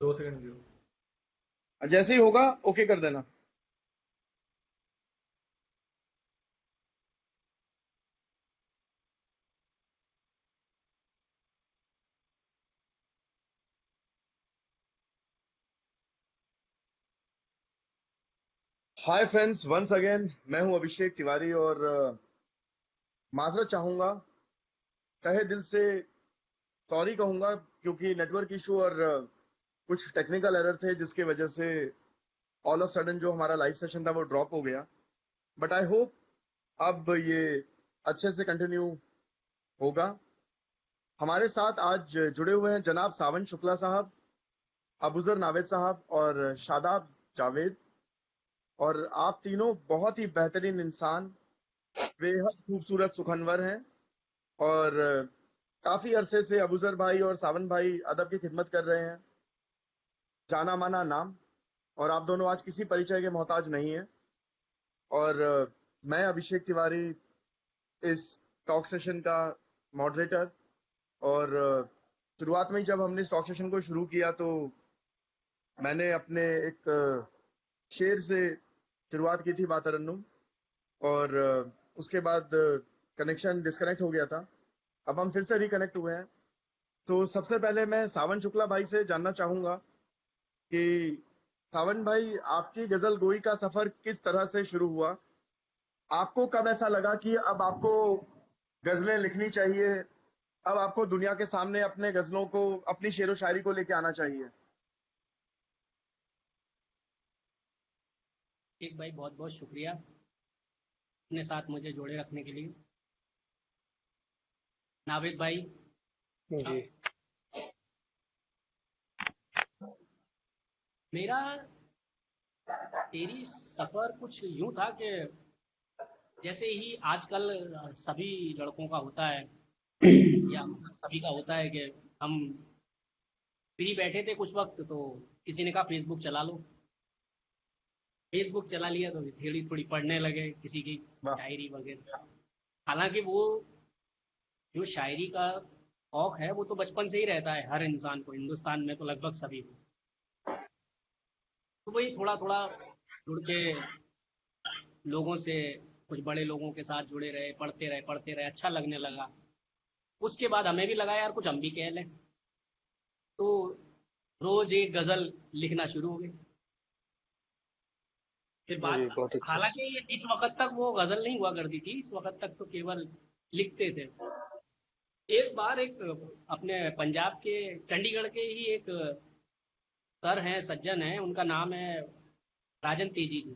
2 second दो। जैसे ही होगा ओके कर देना। हाय फ्रेंड्स, वंस अगेन मैं हूं अभिषेक तिवारी और माजरत चाहूंगा, तहे दिल से सॉरी कहूंगा, क्योंकि नेटवर्क इशू और कुछ टेक्निकल एरर थे जिसकी वजह से ऑल ऑफ सडन जो हमारा लाइव सेशन था वो ड्रॉप हो गया। बट आई होप अब ये अच्छे से कंटिन्यू होगा। हमारे साथ आज जुड़े हुए हैं जनाब सावन शुक्ला साहब, अबूजर नावेद साहब और शादाब जावेद। और आप तीनों बहुत ही बेहतरीन इंसान, बेहद खूबसूरत सुखनवर हैं। और काफी अरसे से अबूजर भाई और सावन भाई अदब की खिदमत कर रहे हैं, जाना माना नाम। और आप दोनों आज किसी परिचय के मोहताज नहीं है। और मैं अभिषेक तिवारी, इस टॉक सेशन का मॉडरेटर। और शुरुआत में ही जब हमने इस टॉक सेशन को शुरू किया तो मैंने अपने एक शेर से शुरुआत की थी, बातरन्नुम। और उसके बाद कनेक्शन डिस्कनेक्ट हो गया था। अब हम फिर से रिकनेक्ट हुए हैं। तो सबसे पहले मैं सावन शुक्ला भाई से जानना चाहूंगा कि सावन भाई, आपकी गजल गोई का सफर किस तरह से शुरू हुआ? आपको कब ऐसा लगा कि अब आपको गजलें लिखनी चाहिए, अब आपको दुनिया के सामने अपने गजलों को, अपनी शेरो शायरी को लेके आना चाहिए? एक भाई, बहुत बहुत शुक्रिया अपने साथ मुझे जोड़े रखने के लिए। नाविद भाई, जी। मेरा तेरी सफ़र कुछ यूं था कि जैसे ही आजकल सभी लड़कों का होता है या मतलब सभी का होता है कि हम फ्री बैठे थे कुछ वक्त, तो किसी ने कहा फेसबुक चला लो। फेसबुक चला लिया तो थोड़ी थोड़ी पढ़ने लगे किसी की वाह। शायरी वगैरह। हालांकि वो जो शायरी का शौक है वो तो बचपन से ही रहता है हर इंसान को, हिंदुस्तान में तो लगभग सभी को। तो वही थोड़ा थोड़ा जुड़ के लोगों से, कुछ बड़े लोगों के साथ जुड़े रहे, पढ़ते रहे, अच्छा लगने लगा। उसके बाद हमें भी लगा यार कुछ हम भी कह लें, तो रोज एक गजल लिखना शुरू हो गई। फिर जी, बात, बहुत अच्छा। हालांकि इस वक्त तक वो गजल नहीं हुआ करती थी, इस वक्त तक तो केवल लिखते थे। एक बार एक अपने पंजाब के, चंडीगढ़ के ही एक सर हैं, सज्जन हैं, उनका नाम है राजन तेजी जी।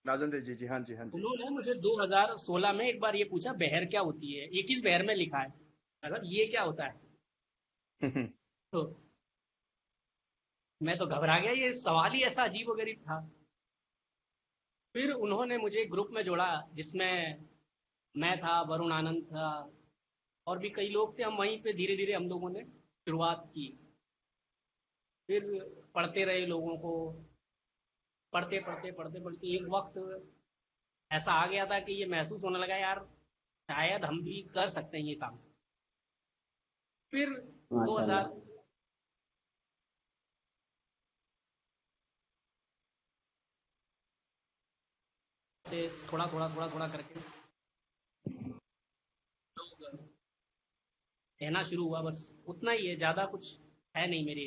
राजेंद्र जी, जी हाँ जी, हाँ जी। उन्होंने मुझे 2016 में एक बार ये पूछा, बहर क्या होती है, ये किस बहर में लिखा है, मतलब ये क्या होता है। तो मैं तो घबरा गया, ये सवाल ही ऐसा अजीब व गरीब था। फिर उन्होंने मुझे ग्रुप में जोड़ा जिसमें मैं था, वरुण आनंद था, और भी कई लोग थे। हम वहीं पे धीरे धीरे हम लोगों ने शुरुआत की। फिर पढ़ते रहे लोगों को, पढ़ते पढ़ते एक वक्त ऐसा आ गया था कि ये महसूस होने लगा यार शायद हम भी कर सकते हैं ये काम। फिर माशाल्लाह। 2000 से थोड़ा करके लोग कहना शुरू हुआ, बस उतना ही है, ज़्यादा कुछ है नहीं मेरी।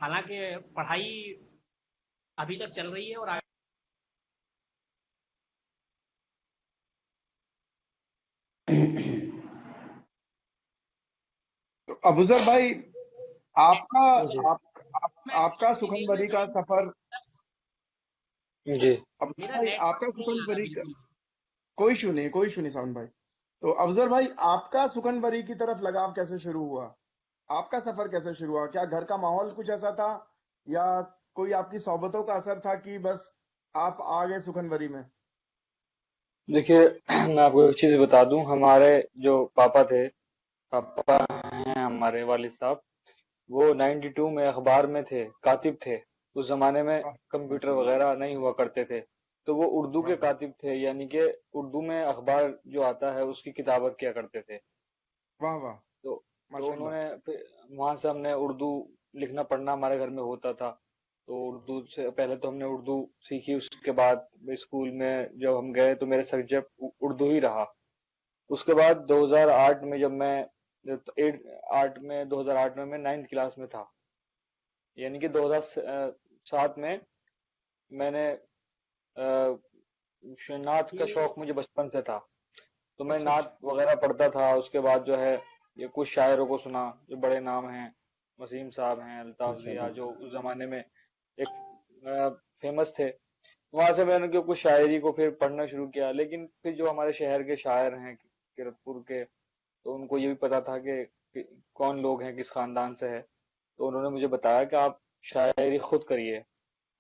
हालांकि पढ़ाई अभी तक चल रही है और तो अबूजर भाई, आपका जी। आप, आप मैं आपका डिटेल में सुखनबरी का ज्वाइन, सफर, जी। अबूजर मेरा भाई आपका नेटवर्क नहीं आ रहा सुखनबरी का, बिल्कुल। कोई इशू नहीं, कोई इशू नहीं सावन भाई। तो अफजल भाई, आपका सुखनबरी की तरफ लगाव कैसे शुरू हुआ? आपका सफर कैसे शुरू हुआ? क्या घर का माहौल कुछ ऐसा था, या कोई आपकी सोबतों का असर था कि बस आप आ गए सुखनबरी में? देखिए, मैं आपको एक चीज बता दूं। हमारे जो पापा थे, पापा हैं हमारे वालिद साहब, वो 92 में अखबार में थे, कातिब थे। उस जमाने में वाह कंप्यूटर वगैरह नहीं हुआ करते थे, तो वो उर्दू वाह के कातिब थे, यानी कि उर्दू में अखबार जो आता है उसकी किताबत किया करते थे। वाह वाह। तो माशाल्लाह। उन्होंने फिर वहां से हमने उर्दू लिखना पढ़ना हमारे घर में होता था। तो उर्दू से पहले तो हमने उर्दू सीखी, उसके बाद स्कूल में जब हम गए तो मेरे सब्जेक्ट उर्दू ही रहा। उसके बाद 2008 में जब मैं 2008 में मैं 9th क्लास में था, यानी कि 2007 में मैंने नाच का ये शौक मुझे बचपन से था। तो मैं अच्छा अच्छा। नात वगैरह पढ़ता था। उसके बाद जो है ये कुछ शायरों को सुना जो बड़े नाम हैं, वसीम साहब हैं, अल्ताफ जिया, माशाल्लाह। जो उस जमाने में एक फेमस थे। वहां से मैंने उनके कुछ शायरी को फिर पढ़ना शुरू किया। लेकिन फिर जो हमारे शहर के शायर हैं किरतपुर के, तो उनको ये भी पता था कि कौन लोग हैं, किस खानदान से है। तो उन्होंने मुझे बताया कि आप शायरी खुद करिए,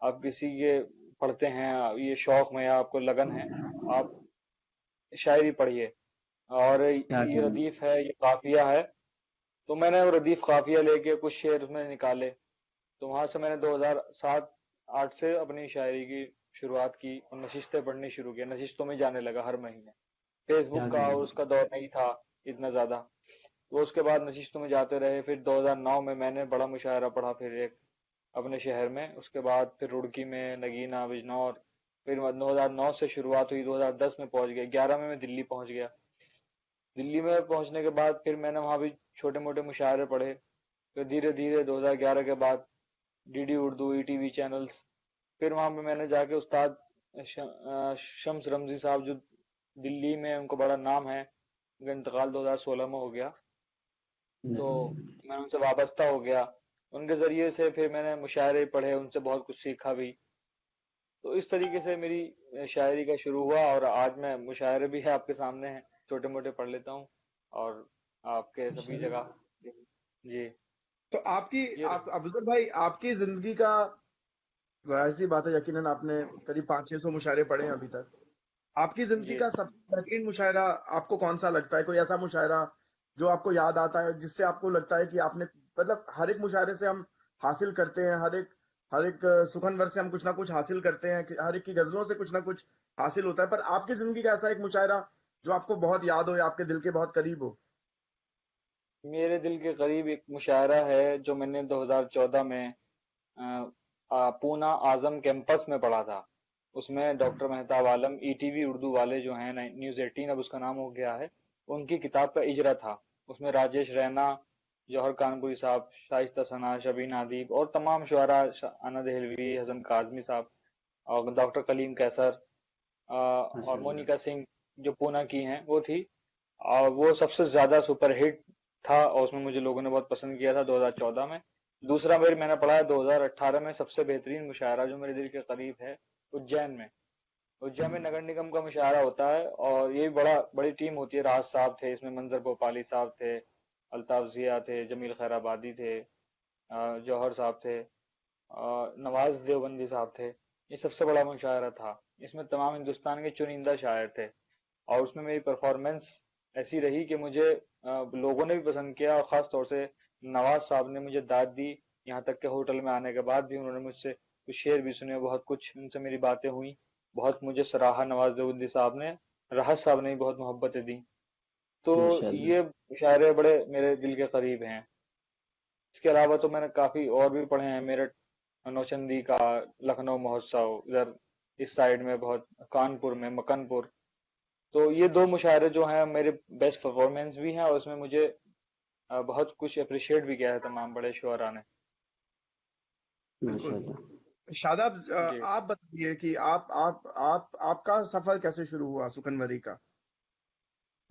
आप किसी के पढ़ते हैं, ये शौक में या आपको लगन है, आप शायरी पढ़िए। और क्या ये कहूँ। रदीफ है, ये काफिया है। तो मैंने वो रदीफ काफिया लेके कुछ शेर उसमें निकाले। तो वहां से मैंने 2007-8 से अपनी शायरी की शुरुआत की और नशिस्तें पढ़नी शुरू की। नशिस्तों में जाने लगा हर महीने। क्या फेसबुक का और कहूँ। उसका दौर नहीं था इतना ज्यादा। तो उसके बाद नशिस्तों में जाते रहे। फिर 2009 में मैंने बड़ा मुशायरा पढ़ा फिर एक अपने शहर में। उसके बाद फिर रुड़की में, नगीना, बिजनौर। फिर 2009 से शुरुआत हुई, 2010 में पहुंच गए, 11 में मैं दिल्ली पहुंच गया। दिल्ली में पहुंचने के बाद फिर मैंने वहां भी छोटे मोटे मुशायरे पढ़े। फिर धीरे धीरे 2011 के बाद डीडी उर्दू, ईटीवी चैनल्स। फिर वहां पे मैंने जाके उस्ताद शम्स रमजी साहब, जो दिल्ली में उनको बड़ा नाम है, उनका इंतकाल 2016 में हो गया। तो मैं उनसे वाबस्ता हो गया। उनके जरिए से फिर मैंने मुशायरे पढ़े, उनसे बहुत कुछ सीखा भी। तो इस तरीके से मेरी शायरी का शुरू हुआ और आज मैं मुशायरे भी है आपके सामने हैं, छोटे मोटे पढ़ लेता हूँ और आपके सभी माशाल्लाह। जगह। जी। तो आपकी ये आप अफजल भाई, आपकी जिंदगी का, जाहिर सी बात है, यकीनन आपने करीब 500-600 मुशायरे पढ़े हैं अभी तक। आपकी जिंदगी जी। का सबसे बेहतरीन मुशायरा आपको कौन सा लगता है? कोई ऐसा मुशायरा जो आपको याद आता है, जिससे आपको लगता है कि आपने, मतलब हर एक मुशायरे से हम हासिल करते हैं, हर एक सुखनवर से हम कुछ ना कुछ हासिल करते हैं, कि हर एक की गजलों से कुछ ना कुछ हासिल होता है, पर आपकी जिंदगी का ऐसा एक मुशायरा जो आपको बहुत याद हो या आपके दिल के बहुत करीब हो? मेरे दिल के करीब एक मुशायरा है जो मैंने 2014 में पूना आजम कैंपस में पढ़ा था। उसमें डॉक्टर मेहताब आलम, ईटीवी उर्दू वाले जो हैं, न्यूज 18 अब उसका नाम हो गया है, उनकी किताब का इजरा था। उसमें राजेश रैना, जौहर कानपुरी साहब, शाइस्ता सना, शबीन आदिब और तमाम शुअरा, अना दहलवी, हसन काजमी साहब और डॉक्टर कलीम कैसर और माशाल्लाह। मोनिका सिंह, जो पूना की हैं, वो थी। और वो सबसे ज्यादा सुपरहिट था और उसमें मुझे लोगों ने बहुत पसंद किया था 2014 में। दूसरा मैंने पढ़ा है 2018 में सबसे बेहतरीन मुशायरा जो मेरे दिल के करीब है, उज्जैन में। उज्जैन में नगर निगम का मुशायरा होता है और ये भी बड़ी टीम होती है। राज साहब थे इसमें, मंजर भोपाली साहब थे, अल्ताफ जिया थे, जमील खैराबादी थे, जौहर साहब थे, नवाज देवबंदी साहब थे। ये सबसे बड़ा मुशायरा था। इसमें तमाम हिंदुस्तान के चुनिंदा शायर थे और उसमें मेरी परफॉर्मेंस ऐसी रही कि मुझे लोगों ने भी पसंद किया और खास तौर से नवाज साहब ने मुझे दाद दी। यहाँ तक के होटल में आने के बाद भी उन्होंने मुझसे कुछ शेर भी सुने, बहुत कुछ उनसे मेरी बातें हुई, बहुत मुझे सराहा नवाज देवबंदी साहब ने, राहत साहब ने भी बहुत मोहब्बतें दी। तो माशाल्लाह। ये शायरे बड़े मेरे दिल के करीब हैं। इसके अलावा तो मैंने काफी और भी पढ़े हैं। मेरठ नौचंदी का, लखनऊ महोत्सव इधर इस साइड में, बहुत कानपुर में मकनपुर। तो ये दो मुशायरे जो हैं मेरे बेस्ट परफॉर्मेंस भी हैं और उसमें मुझे बहुत कुछ अप्रिशिएट भी किया है तमाम बड़े शुअरा ने। बिल्कुल। माशाल्लाह। शादाब, जी। आप बताइए कि आपका सफर कैसे शुरू हुआ सुखनवरी का?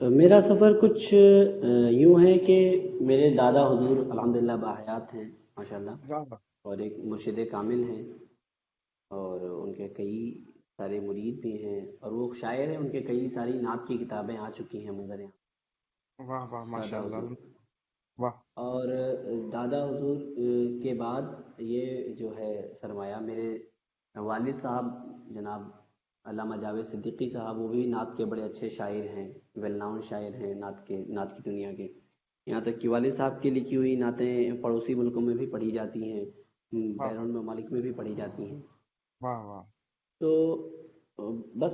मेरा सफ़र कुछ यूँ है कि मेरे दादा हुजूर अल्हम्दुलिल्लाह बाहयात हैं माशाल्लाह, वाह वाह। और एक मुर्शिद कामिल हैं, और उनके कई सारे मुरीद भी हैं, और वो शायर हैं। उनके कई सारी नात की किताबें आ चुकी हैं मंज़र आम वाह वाह, दादा हुजूर। माशाल्लाह। वाह। और दादा हुजूर के बाद ये जो है सरमाया, मेरे वालिद साहब जनाब अल्लामा जावेद सिद्दीकी साहब, वो भी नात के बड़े अच्छे शायर हैं, वेल नाउन शायर हैं नात की दुनिया के। यहाँ तक कि वालिद साहब की लिखी हुई नातें पड़ोसी मुल्कों में भी पढ़ी जाती हैं, वाह बैरून ममालिक में भी पढ़ी जाती हैं। वाह वाह। तो अ, बस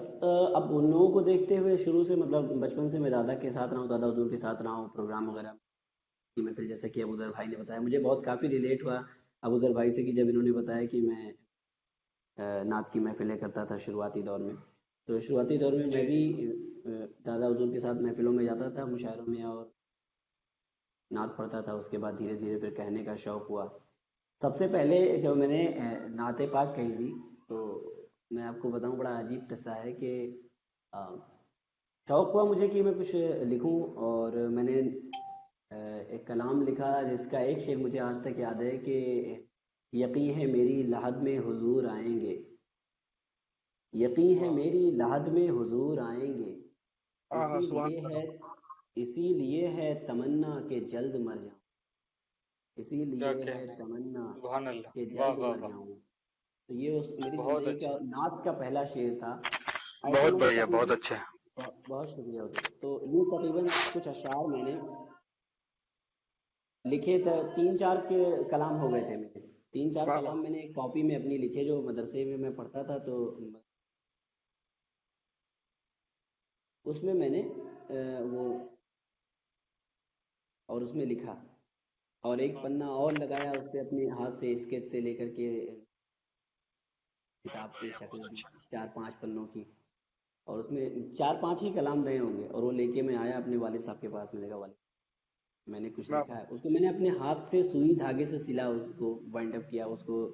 अब उन लोगों को देखते हुए शुरू से, मतलब बचपन से मैं दादा के साथ रहा हूँ, दादा हुजूर के साथ रहा हूँ, प्रोग्राम वगैरह में। फिर जैसा कि अबूज़र भाई ने बताया, मुझे बहुत काफ़ी रिलेट हुआ अबूजर भाई से कि जब इन्होंने बताया कि मैं नात की महफिलें करता था शुरुआती दौर में, तो शुरुआती दौर में मैं जी भी दादा हुजूर के साथ महफिलों में जाता था, मुशायरों में, और नात पढ़ता था। उसके बाद धीरे धीरे फिर कहने का शौक़ हुआ। सबसे पहले जब मैंने नाते पाक कही थी, तो मैं आपको बताऊं, बड़ा अजीब किस्सा है कि अ, शौक़ हुआ मुझे कि मैं कुछ लिखूं, और मैंने एक कलाम लिखा जिसका एक शेर मुझे आज तक याद है कि यकीन है मेरी लहद में हुजूर आएंगे, यकीन है वाह मेरी लहद में हुजूर आएंगे, हाँ हाँ, सुभान इसीलिए अल्लाह। है, इसीलिए है तमन्ना के जल्द मर जाऊं, क्या इसीलिए है कहने हैं। तमन्ना सुभान अल्लाह। के वाह जल्द वाह मर वाह। जाऊं। तो ये उस मेरी बहुत ज़िंदगी का अच्छे। नात का पहला शेर था। ऐसे बहुत मैंने बढ़िया बहुत तकरीबन, अच्छे। बहुत शुक्रिया हुजूर। तो ये तकरीबन कुछ अशआर मैंने लिखे थे, 3-4 के कलाम हो गए थे मेरे। 3-4 वाह वाह। कलाम मैंने एक कॉपी में अपनी लिखे, जो मदरसे में मैं पढ़ता था, तो उसमें मैंने वो, और उसमें लिखा, और एक पन्ना और लगाया उस पे, अपने हाथ से स्केच से लेकर के किताब की शक्ल दी, 4-5 पन्नों की, और उसमें 4-5 ही कलाम रहे होंगे, और वो लेके मैं आया अपने वालिद साहब के पास। मैंने कहा वालिद, मैंने कुछ वाह लिखा वाह। है। उसको मैंने अपने हाथ से सुई धागे से सिला, उसको वाइंड अप किया, उसको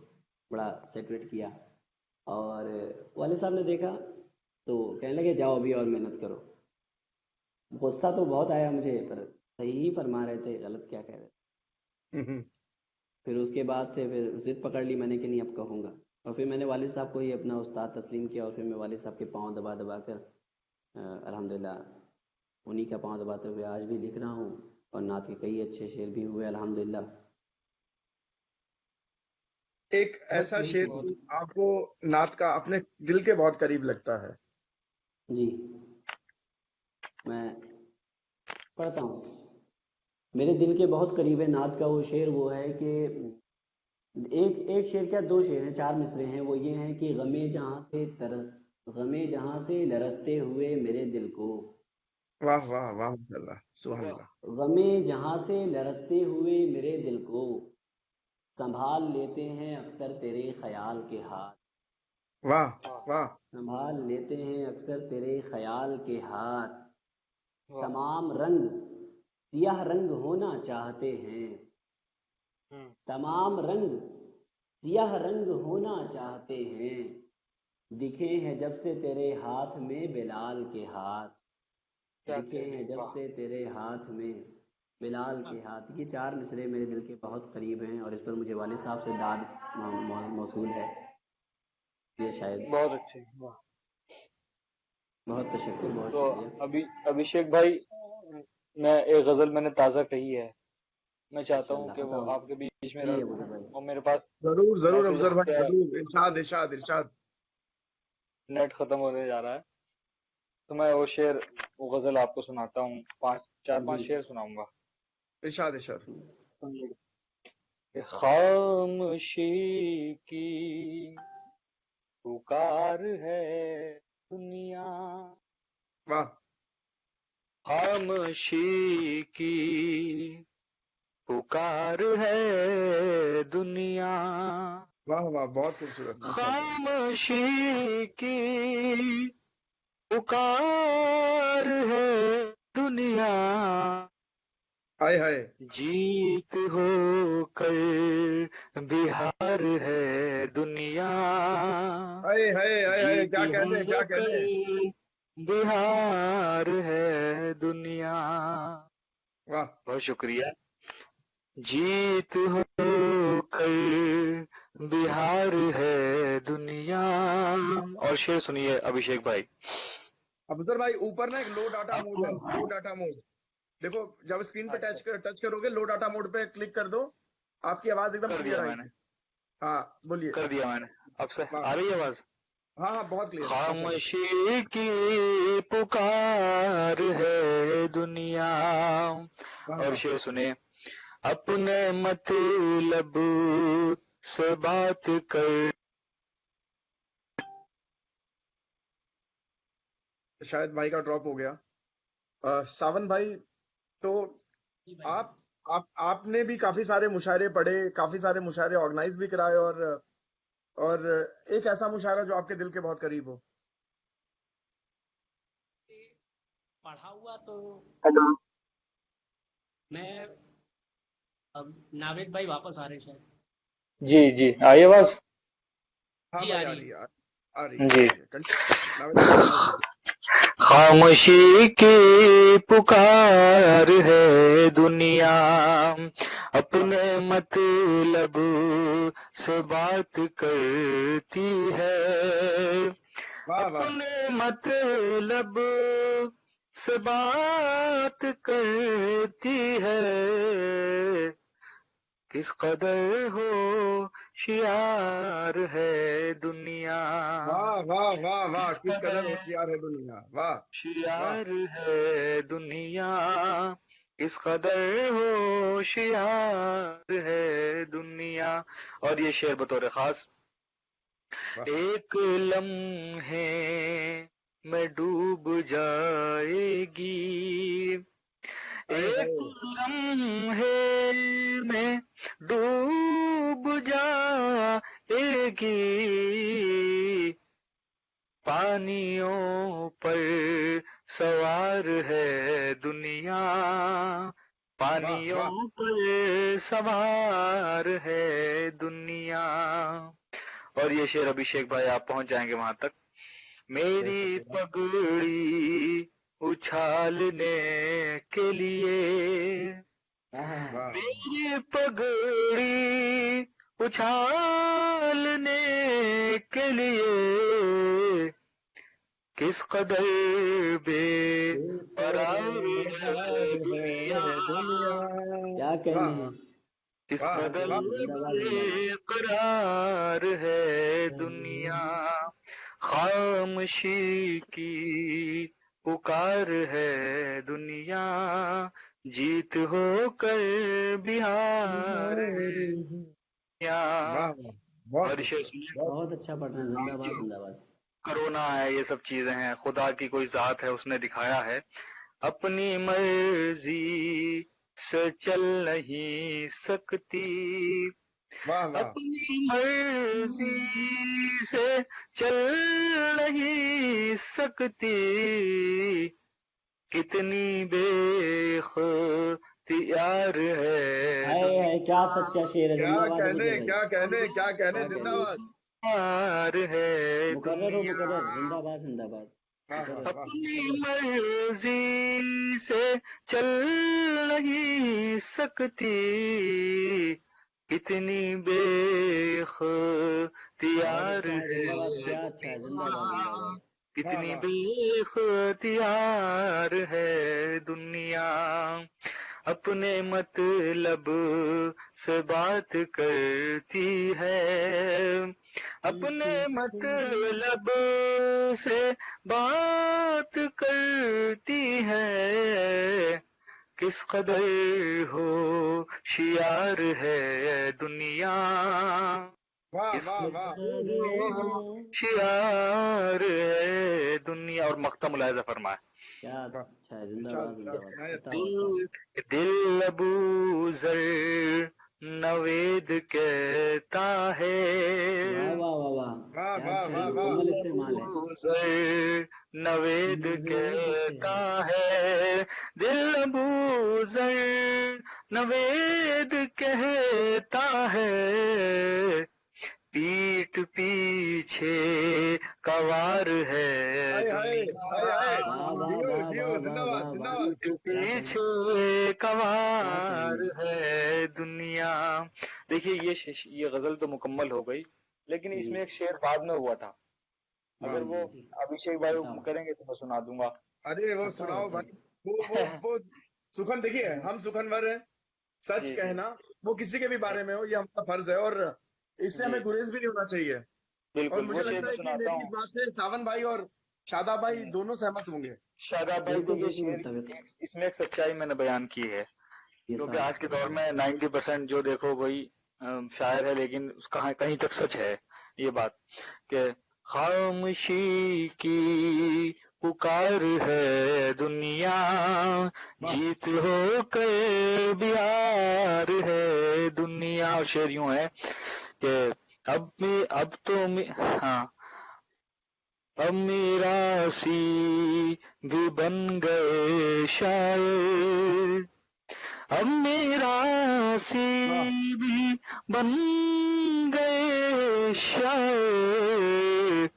बड़ा सेटरेट किया, और वालिद साहब ने देखा तो कहने लगे जाओ अभी और मेहनत करो। गुस्सा तो बहुत आया मुझे, पर सही ही फरमा रहे थे, गलत क्या कह रहे थे। हम्म। फिर उसके बाद से फिर जिद पकड़ ली मैंने कि नहीं, अब कहूँगा। और फिर मैंने वालिद साहब को ही अपना उस्ताद तस्लीम किया, और फिर मैं वालिद साहब के पाँव दबा दबा कर अल्हम्दुलिल्लाह उन्हीं का पाँव दबाते हुए आज भी लिख रहा हूँ, और नात के कई अच्छे शेर भी हुए अल्हम्दुलिल्लाह। एक बस ऐसा यही शेर शेर बहुत जो आपको नात का अपने दिल के बहुत करीब लगता है। जी, मैं पढ़ता हूँ। मेरे दिल के बहुत करीब है नात का वो शेर, वो है कि एक एक शेर क्या, 2 शेर हैं, 4 मिसरे हैं। वो ये हैं कि गमे जहाँ से लरसते हुए मेरे दिल को, वाह वाह वाह, अल्लाह सुभान वाह अल्लाह। गमे जहाँ से लरसते हुए मेरे दिल को, संभाल लेते हैं अक्सर तेरे ख्याल के हाथ, वाह वाह वाह। संभाल लेते हैं अक्सर तेरे ख्याल के हाथ, वाह। तमाम रंग सियाह रंग होना चाहते हैं, हम्म। तमाम रंग सियाह रंग होना चाहते हैं, दिखे हैं जब से तेरे हाथ में बिलाल के हाथ, क्या दिखे कह रहे हैं हैं। जब वाह से तेरे हाथ में बिलाल के हाथ। ये 4 मिसरे मेरे दिल के बहुत करीब हैं, और इस पर मुझे वालिद साहब से दाद मौसूल है। ये शायद, बहुत अच्छे। वाह। बहुत तशक्कुर, बहुत तो शुक्रिया। अभी अभिषेक भाई, मैं एक गजल मैंने ताज़ा कही है, मैं चाहता हूँ माशाल्लाह, कि वो बताओ। आपके बीच में जी रखूं, अबूजर भाई। और मेरे पास जरूर जरूर मैसेज अफजर आ भाई, गया, जरूर, इरशाद इरशाद इरशाद। नेट खत्म होने जा रहा है, तो मैं वो शेर, वो गजल आपको सुनाता हूँ, 4-5 जी। शेर सुनाऊंगा। इरशाद इरशाद। सुनिए। कि खामोशी की पुकार है दुनिया, वाह खामोशी की पुकार है दुनिया, वाह वाह, बहुत खूबसूरत माशाल्लाह। खामोशी की पुकार है दुनिया, हाय हाय। जीत हो कर बिहार है दुनिया, हाय हाय हाय हाय, जीत क्या कहने, हो क्या कहने। कर बिहार है दुनिया। वाह। बहुत शुक्रिया। जीत हो कर बिहार है दुनिया। और शेर सुनिए अभिषेक भाई। अफजल भाई, ऊपर ना एक लो डाटा मोड है, अब लो डाटा मोड। देखो, जब स्क्रीन पे अच्छा, टच करोगे, लो डाटा मोड पे क्लिक कर दो, आपकी आवाज एकदम कर क्लियर दिया मैंने, आएगी। हाँ बोलिए। कर दिया मैंने। अब से वाह। आ रही है आवाज। हाँ हाँ, बहुत क्लियर है माशाल्लाह। खामोशी की पुकार है दुनिया। वाह और वाह। शेर सुने। अपने मतलब से बात कर। शायद भाई का ड्रॉप हो गया। सावन भाई, तो जी भाई। आप आपने भी काफी सारे मुशायरे पढ़े, काफी सारे मुशायरे ऑर्गेनाइज भी कराए, और एक ऐसा मुशायरा जो आपके दिल के बहुत करीब हो। पढ़ा हुआ तो हेलो। मैं, अब नावेद भाई वापस आ रहे हैं शायद। जी जी, आई आवाज। हाँ जी आ भाई, आ रही रही है। है, आ रही है, आ जी। रही है। कंटिन्यू नावेद भाई, कंटिन्यू कीजिए। खामोशी की पुकार है दुनिया, वाह अपने मतलब से बात करती है, वाह वाह अपने मतलब से बात करती है, किस कदर हो शियार है दुनिया, वाह वाह वाह वाह, किस किस कदर कदर होशियार है दुनिया। वाह वाह शियार है दुनिया, किस कदर होशियार है दुनिया। और ये शेर बतौर खास, वाह एक लम्हे में डूब जाएगी, हाय एक हाय लम्हे में डूब जाएगी, पानियों पर सवार है दुनिया, वाह वाह। पानियों पर सवार है दुनिया। और ये शेर अभिषेक भाई आप पहुंच जाएंगे वहां तक। जय मेरी सच्चिदानंद। पगड़ी उछालने के लिए, वाह मेरी पगड़ी उछालने के लिए, किस कदर बेकरार बेकरार है दुनिया, है दुनिया। क्या कहने वाह हैं। किस वाह क्या कदर कहने वाह हैं। जिंदाबाद जिंदाबाद। बेकरार है दुनिया, खामोशी की पुकार है दुनिया, जीत हो कर बिहार है दुनिया। वाह वाह, बहुत और खूबसूरत, बहुत बहुत खूबसूरत। अच्छा पढ़ रहे हैं। जिंदाबाद जिंदाबाद। कोरोना है, ये सब चीजें हैं, खुदा की कोई जात है, उसने दिखाया है अपनी मर्जी से चल नहीं सकती, वाह वाह अपनी मर्जी से चल नहीं सकती, कितनी बेख्तियार है हाय हाय, दुनिया, क्या सच्चा शेर है। क्या जिंदाबाद है कहने, मुझे भाई। क्या कहने, क्या कहने, क्या कहने हैं। जिंदाबाद। प्यार है मुकर्रर हो दुनिया, मुकर्रर। जिंदाबाद जिंदाबाद। हाँ हाँ मुकर्रर। वाह, अपनी मर्जी से चल नहीं सकती, कितनी बहुत बेख्तियार अच्छा है। है जिंदाबाद। क्या अच्छा है। दुनिया, जिंदाबाद जिंदाबाद। वाह कितनी वाह बेख्तियार है दुनिया, अपने मतलब से बात करती है, अपने मतलब से बात करती है, किस कदर हो शियार है दुनिया, वाह किस वाह वाह। कदर हो शियार है दुनिया। और मख्ता मुलायजा फरमाए, क्या वाह, अच्छा है। इरशाद जिंदाबाद इरशाद जिंदाबाद। इनायत। बताओ बताओ। दिल दिल अबू जर नवेद कहता है, वाह वाह वाह वाह। वाह क्या वाह अच्छा है। वाह वाह मुकम्मल इस्तेमाल है। अबू जर नवेद नवेद कहता कहता। है, दिल अबू जर नवेद कहता है, पीठ पीछे कवार है हाय हाय हाय हाय, वाह दुनिया, वाह जियो वाह जियो, वाह वाह जिंदाबाद वाह वाह। जिंदाबाद। पीठ क्या कहने। पीछे क्या कवार कहने। है दुनिया। देखिए ये गजल तो मुकम्मल हो गई, लेकिन जी इसमें एक शेर बाद में हुआ था, वाह, अगर जी वो जी जी। अभिषेक भाई बताओ करेंगे तो मैं सुना दूंगा। अरे वो बताओ सुनाओ बताओ। भाई। वो सुखन, देखिए हम सुखनवर हैं। सच जी जी कहना, वो किसी के भी जी बारे में हो, ये हमारा फर्ज है, और इससे जी, हमें गुरेज भी नहीं होना चाहिए। और बिल्कुल मुझे वो शेर लगता मैं है कि सुनाता मेरी इस हूँ। बात से सावन भाई और शादाब भाई हम्म, दोनों सहमत होंगे। शादाब भाई बिल्कुल देखिए बिल्कुल शेर मुत्तफिक। इसमें एक सच्चाई मैंने बयान की है, ये क्योंकि आज के साहब दौर बताओ। में 90% जो देखो वही शायर है, लेकिन कहाँ कहीं तक सच है ये बात कि खामोशी की पुकार है दुनिया, जीत हो कर बिहार है दुनिया। और शेर यूं है कि हाँ, अब मेरा सी भी बन गए शायर, अब मेरा सी भी बन गए शायर,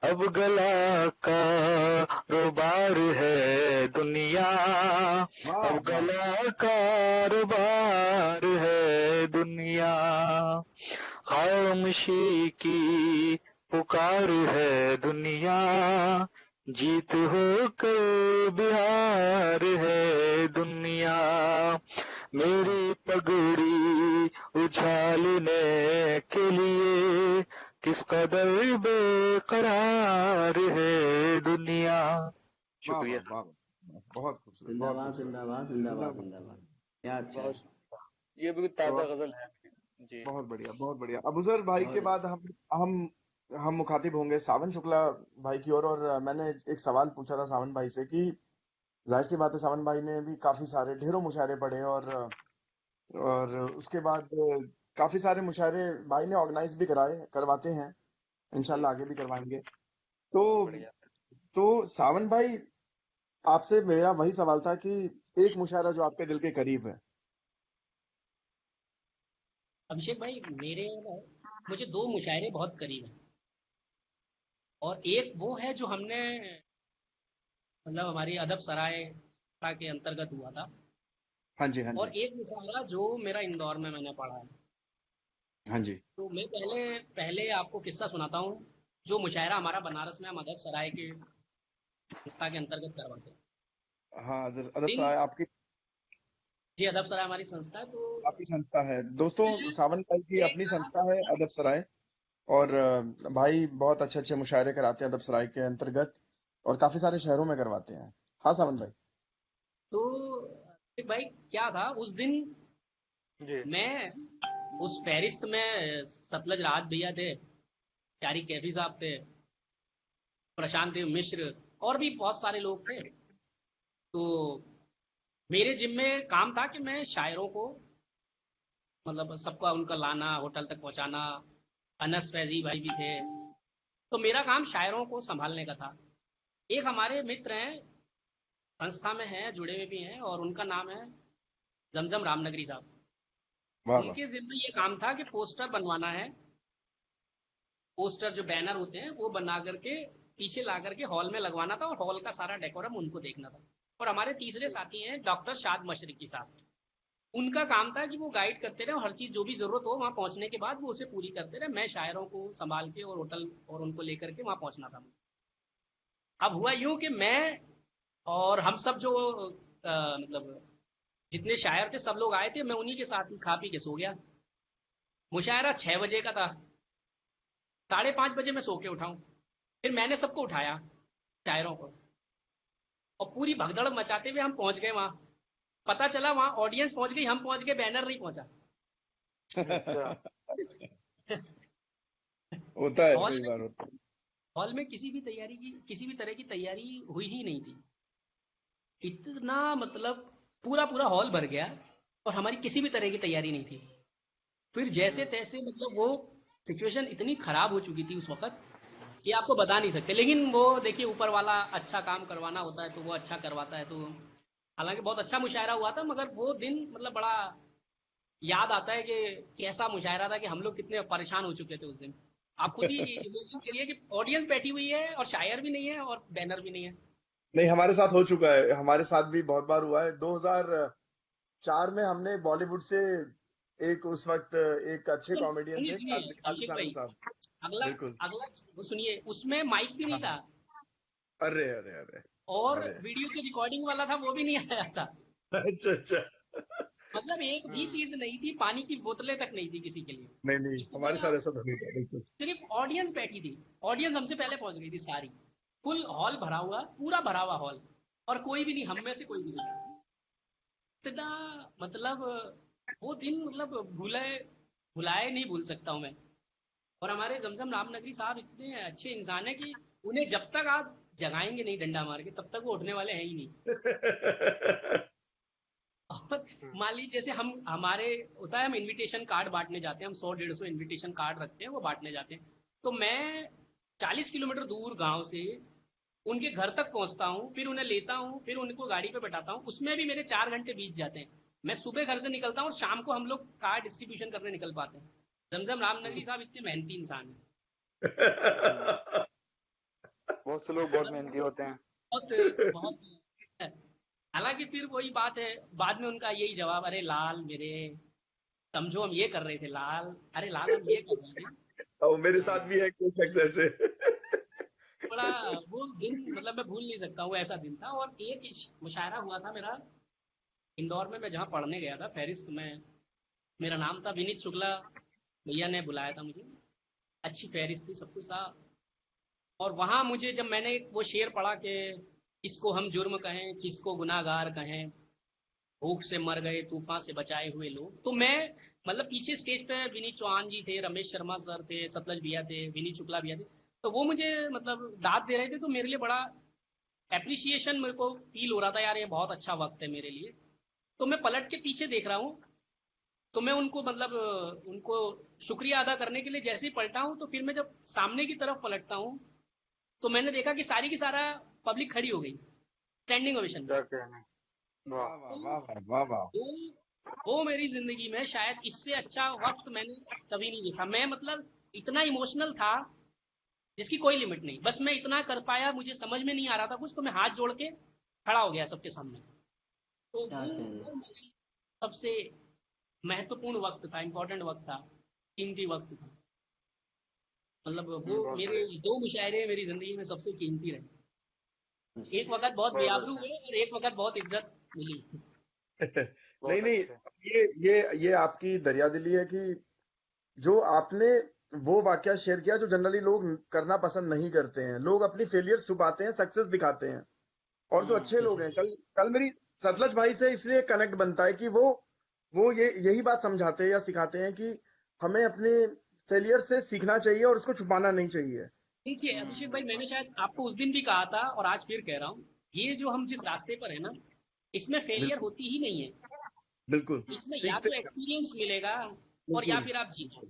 अब गला कारोबार है दुनिया, अब गला कारोबार है दुनिया। खामोशी की पुकार है दुनिया, जीत हो कर बिहार है दुनिया। मेरी पगड़ी उछालने के लिए किस कदर बेकरार है दुनिया। शुक्रिया। बहुत खूबसूरत, जिंदाबाद जिंदाबाद जिंदाबाद जिंदाबाद, क्या अच्छा है। ये भी ताजा गजल है जी। बहुत बढ़िया, बहुत बढ़िया। अबूजर भाई के बाद हम मुखातिब होंगे सावन शुक्ला भाई की ओर। और मैंने एक सवाल पूछा था सावन भाई से कि जाहिर सी बात है सावन भाई ने भी काफी सारे ढेरों मुशायरे पढ़े और उसके बाद काफी सारे मुशायरे भाई ने ऑर्गेनाइज भी करवाते हैं, इंशाल्लाह आगे भी करवाएंगे। तो सावन भाई, आपसे मेरा वही सवाल था कि एक मुशायरा जो आपके दिल के करीब है। अभिषेक भाई, मुझे 2 मुशायरे बहुत करीब हैं, और एक वो है जो हमने मतलब हमारी अदब सराय के अंतर्गत हुआ था, हाँ जी, हाँ जी, और एक मुशायरा जो मेरा इंदौर में मैंने पढ़ा है। हाँ जी। तो मैं पहले आपको किस्सा सुनाता हूँ, जो मुशायरा हमारा बनारस में हम अदब सराय के संस्था के अंतर्गत करवाते हैं। हाँ, अदब सराय आपकी जी, अदब सराय हमारी संस्था है। तो आपकी संस्था है दोस्तों, सावन भाई की अपनी संस्था है अदब सराय। और भाई बहुत अच्छे अच्छे मुशायरे कराते हैं अदब सराय के अंतर्गत, और काफी सारे शहरों में करवाते हैं। हाँ सावन भाई। तो भाई क्या था उस दिन जी। मैं उस फहरिस्त में सतलज राहत भैया थे, चारी कैफी साहब थे, प्रशांत देव मिश्र, और भी बहुत सारे लोग थे। तो मेरे जिम्मे काम था कि मैं शायरों को मतलब सबका उनका लाना, होटल तक पहुंचाना। अनस फैजी भाई भी थे। तो मेरा काम शायरों को संभालने का था। एक हमारे मित्र हैं, संस्था में हैं, जुड़े हुए भी हैं, और उनका नाम है जमजम रामनगरी साहब। वाह वाह। उनके जिम्मे ये काम था कि पोस्टर बनवाना है। पोस्टर जो बैनर होते हैं वो बना करके पीछे ला करके हॉल में लगवाना था, और हॉल का सारा डेकोरम उनको देखना था। और हमारे तीसरे साथी हैं डॉक्टर शाद मशरिकी साहब। उनका काम था कि वो गाइड करते रहे, और हर चीज जो भी जरूरत हो वहां पहुंचने के बाद वो उसे पूरी करते रहे। मैं शायरों को संभाल के और होटल और उनको लेकर के वहां पहुंचना था। अब हुआ यूं कि मैं और हम सब जो मतलब जितने शायर थे सब लोग आए थे, मैं उन्हीं के साथ ही खा पी के सो गया। मुशायरा 6 बजे का था। 5:30 बजे मैं सो के उठाऊं। फिर मैंने सबको उठाया, शायरों को, और पूरी भगदड़ मचाते हुए हम पहुंच गए वहां। पता चला वहां ऑडियंस पहुंच गई, हम पहुंच गए, बैनर नहीं पहुंचा। होता है, हॉल कई में बार होता है। हॉल में किसी भी तरह की तैयारी हुई ही नहीं थी। इतना मतलब पूरा पूरा हॉल भर गया, और हमारी किसी भी तरह की तैयारी नहीं थी। फिर जैसे तैसे मतलब वो सिचुएशन इतनी खराब हो चुकी थी उस वक्त कि आपको बता नहीं सकते। लेकिन वो देखिए, ऊपर वाला अच्छा काम करवाना होता है तो वो अच्छा करवाता है। तो हालांकि बहुत अच्छा मुशायरा हुआ था, मगर वो दिन मतलब बड़ा याद आता है कि कैसा मुशायरा था, कि हम लोग कितने परेशान हो चुके थे उस दिन। आप खुद ही इमेजिन करिए कि ऑडियंस बैठी हुई है और शायर भी नहीं है और बैनर भी नहीं है। नहीं, हमारे साथ हो चुका है, हमारे साथ भी बहुत बार हुआ है। 2004 में हमने बॉलीवुड से एक, उस वक्त एक अच्छे कॉमेडियन सुनिए थे सुनिए कादिर अभिषेक खान भाई, साहब। अगला बिल्कुल। अगला वो सुनिए, उसमें माइक भी नहीं हाँ। था, अरे अरे अरे और अरे। वीडियो जो रिकॉर्डिंग वाला था वो भी नहीं आया था। अच्छा अच्छा। मतलब एक भी चीज नहीं थी, पानी की बोतलें तक नहीं थी किसी के लिए। नहीं नहीं, हमारे इतना साथ ऐसा नहीं था, बिल्कुल। सिर्फ ऑडियंस बैठी थी। ऑडियंस हमसे पहले पहुंच गई थी सारी। फुल हॉल भरा हुआ, पूरा भरा हुआ हॉल, और कोई भी नहीं, हम में से कोई भी नहीं। इतना मतलब वो दिन मतलब भुलाए नहीं भूल सकता हूँ मैं। और हमारे जमजम रामनगरी साहब इतने अच्छे इंसान हैं कि उन्हें जब तक आप जगाएंगे नहीं डंडा मार के, तब तक वो उठने वाले हैं ही नहीं। और मान लीजिए जैसे हम हमारे होता है, हम इनविटेशन कार्ड बांटने जाते हैं, हम 100-150 इनविटेशन कार्ड रखते हैं, वो बांटने जाते हैं। तो मैं 40 किलोमीटर दूर गांव से उनके घर तक पहुंचता हूँ, फिर उन्हें लेता हूँ, फिर उनको गाड़ी पे बैठाता हूँ, उसमें भी मेरे 4 घंटे बीत जाते हैं। मैं सुबह घर से निकलता हूँ और शाम को हम लोग कार्ड डिस्ट्रीब्यूशन करने निकल पाते हैं। जमजम रामनगरी साहब इतने मेहनती इंसान है। बहुत से लोग बहुत मेहनती होते हैं। बहुत बहुत। हालांकि फिर वही बात है, बाद में उनका यही जवाब, अरे लाल मेरे, समझो हम ये कर रहे थे लाल, अरे लाल हम ये कर रहे थे। और मेरे साथ भी है कोई शख्स ऐसे। बड़ा वो दिन मतलब मैं भूल नहीं सकता हूँ, ऐसा दिन था। और एक मुशायरा हुआ था मेरा इंदौर में, मैं जहाँ पढ़ने गया था, फहरिस्त में मेरा नाम था, विनीत शुक्ला भैया ने बुलाया था मुझे, अच्छी फहरिस्त थी, सब कुछ था। और वहाँ मुझे जब मैंने वो शेर पढ़ा कि किसको हम जुर्म कहें, किसको गुनाहगार कहें, भूख से मर गए तूफान से बचाए हुए लोग, तो मैं मतलब पीछे स्टेज पे विनीत चौहान जी थे, रमेश शर्मा सर थे, सतलज भैया थे, विनीत शुक्ला भैया थे, तो वो मुझे मतलब दाद दे रहे थे। तो मेरे लिए बड़ा एप्रिसिएशन मेरे को फील हो रहा था, यार ये बहुत अच्छा वक्त है मेरे लिए। तो मैं पलट के पीछे देख रहा हूँ, तो मैं उनको मतलब उनको शुक्रिया अदा करने के लिए जैसे ही पलटा हूँ, तो फिर मैं जब सामने की तरफ पलटता हूँ, तो मैंने देखा कि सारी की सारा पब्लिक खड़ी हो गई स्टैंडिंग ओवेशन में। क्या कहने, वाह वाह। वाह वाह वाह वाह। वो मेरी जिंदगी में शायद इससे अच्छा वक्त मैंने कभी नहीं देखा। मैं मतलब इतना इमोशनल था जिसकी कोई लिमिट नहीं, बस मैं इतना कर पाया, मुझे समझ में नहीं आ रहा था कुछ, तो मैं हाथ जोड़ के खड़ा हो गया सबके सामने। तो क्या कहने। वो मेरी सबसे महत्वपूर्ण वक्त था, इम्पोर्टेंट वक्त था, कीमती वक्त था। मतलब वो बहुत मेरे बढ़िया, 2 मुशायरे मेरी जिंदगी में सबसे कीमती रहे। एक वक्त बहुत बहुत बेआबरू अच्छे, हुए और एक वक्त बहुत इज्जत मिली। नहीं बहुत नहीं, अच्छे। ये आपकी दरियादिली है कि जो आपने वो वाकया शेयर किया जो जनरली लोग करना पसंद नहीं करते हैं। लोग अपनी फेलियर्स छुपाते हैं, सक्सेस दिखाते हैं। और जो अच्छे लोग हैं, कल कल मेरी सतलज भाई से इसलिए कनेक्ट बनता है कि वो यही बात समझाते हैं या सिखाते हैं कि हमें अपने फेलियर से सीखना चाहिए और उसको छुपाना नहीं चाहिए। देखिए अभिषेक भाई, बिल्कुल। मैंने शायद आपको उस दिन भी कहा था और आज फिर कह रहा हूँ, ये जो हम जिस रास्ते पर है ना, इसमें फेलियर बिल्कुल होती ही नहीं है। बिल्कुल। इसमें या सीखते तो हैं। एक्सपीरियंस मिलेगा और या बिल्कुल फिर आप जीतो,